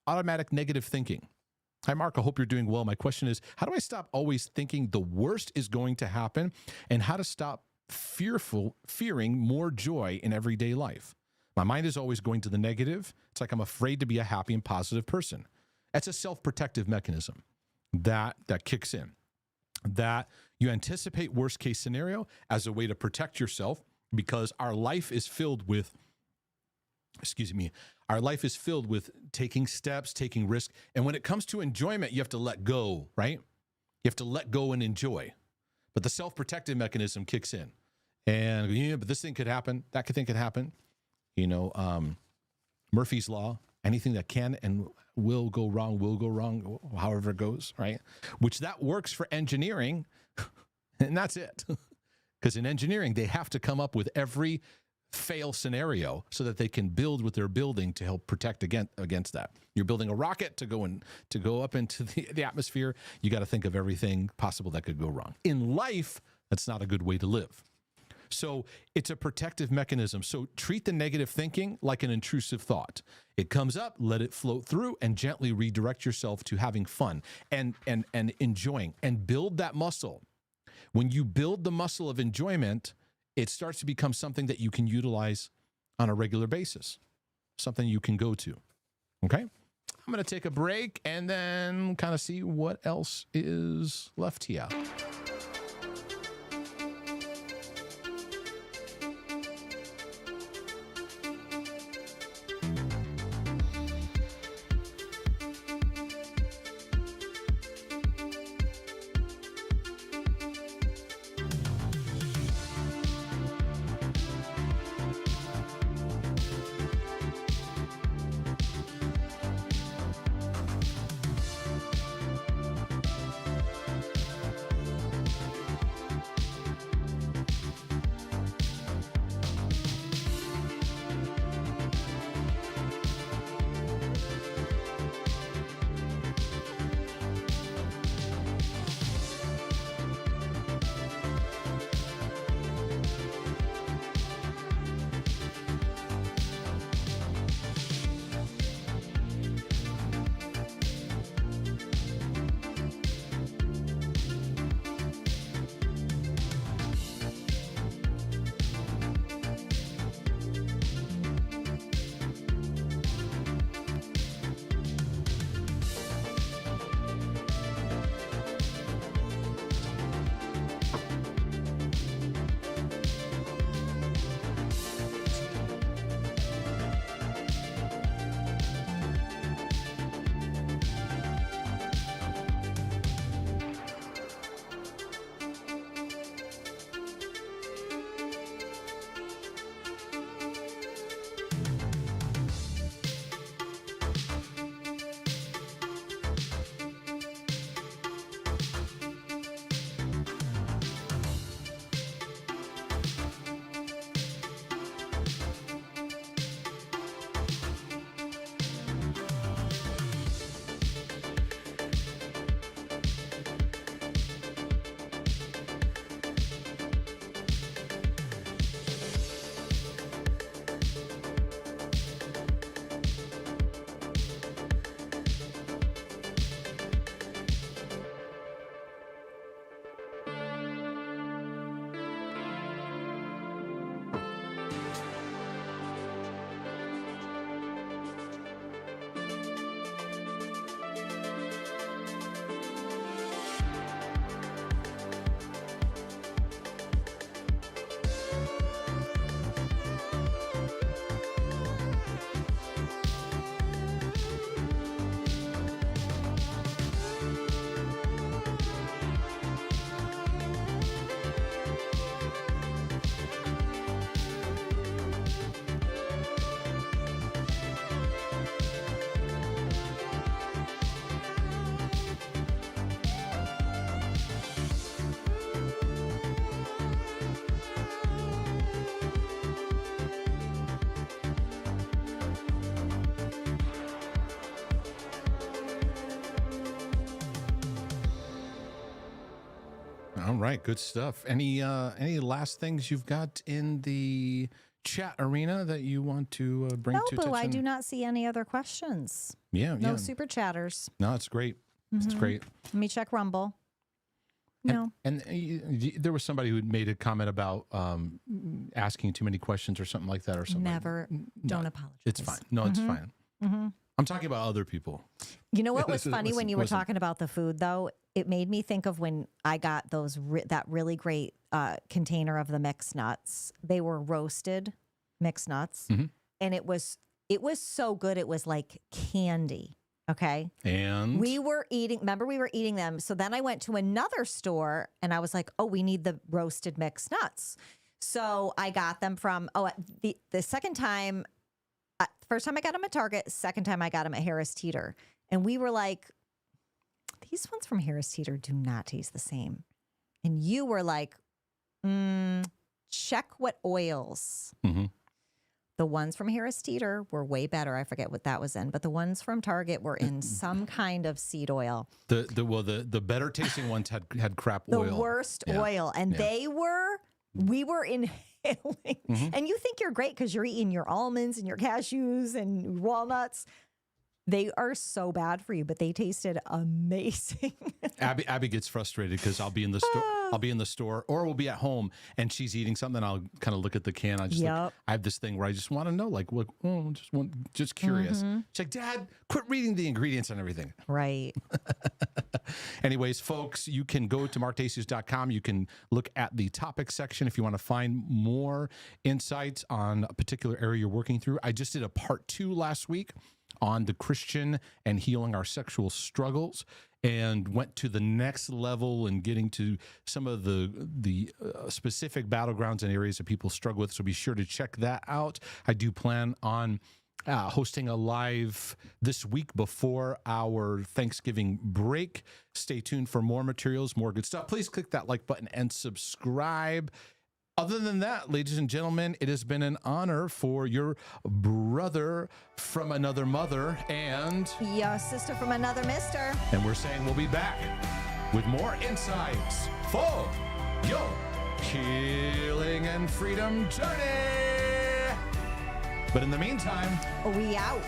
automatic negative thinking. Hi, Mark. I hope you're doing well. My question is, how do I stop always thinking the worst is going to happen, and how to stop fearing more joy in everyday life? My mind is always going to the negative. It's like I'm afraid to be a happy and positive person. That's a self-protective mechanism that kicks in. That you anticipate worst case scenario as a way to protect yourself, because our life is filled with taking steps, taking risks. And when it comes to enjoyment, you have to let go, right? You have to let go and enjoy. But the self-protective mechanism kicks in. And, but this thing could happen. That thing could happen. Murphy's Law, anything that can and will go wrong, however it goes, right? Which that works for engineering, and that's it. Because in engineering, they have to come up with every fail scenario so that they can build what they're building to help protect against that. You're building a rocket to go up into the atmosphere. You got to think of everything possible that could go wrong. In life, that's not a good way to live. So it's a protective mechanism. So treat the negative thinking like an intrusive thought. It comes up, let it float through, and gently redirect yourself to having fun and enjoying, and build that muscle. When you build the muscle of enjoyment, it starts to become something that you can utilize on a regular basis, something you can go to. Okay? I'm going to take a break and then kind of see what else is left here. All right, good stuff. Any last things you've got in the chat arena that you want to bring to attention? No, I do not see any other questions. Yeah, no super chatters. No, it's great. It's great. Let me check Rumble. No. And there was somebody who made a comment about asking too many questions or something like that or something. Never. Don't apologize. It's fine. No, it's fine. I'm talking about other people. You know what was funny when you were talking about the food, though? It made me think of when I got those that really great container of the mixed nuts. They were roasted mixed nuts, and it was so good. It was like candy. Okay. And we were eating. Remember, we were eating them. So then I went to another store, and I was like, "Oh, we need the roasted mixed nuts." So I got them from the second time. First time I got them at Target. Second time I got them at Harris Teeter, and we were like, these ones from Harris Teeter do not taste the same. And you were like, check what oils. The ones from Harris Teeter were way better. I forget what that was in, but the ones from Target were in some kind of seed oil. The better tasting ones had crap oil. The worst oil. And we were inhaling. And you think you're great because you're eating your almonds and your cashews and walnuts. They are so bad for you, but they tasted amazing. Abby gets frustrated because I'll be in the store. I'll be in the store, or we'll be at home, and she's eating something. I'll kind of look at the can. I just I have this thing where I just want to know, like, what? Just curious. She's like, Dad, quit reading the ingredients and everything. Right. Anyways, folks, you can go to markdacey.com. You can look at the topic section if you want to find more insights on a particular area you're working through. I just did a part 2 last week on the Christian and healing our sexual struggles, and went to the next level and getting to some of the specific battlegrounds and areas that people struggle with. So be sure to check that out. I do plan on hosting a live this week before our Thanksgiving break. Stay tuned for more materials, more good stuff. Please click that like button and subscribe. Other than that, ladies and gentlemen, it has been an honor for your brother from another mother and your sister from another mister. And we're saying we'll be back with more insights for your healing and freedom journey. But in the meantime, we out.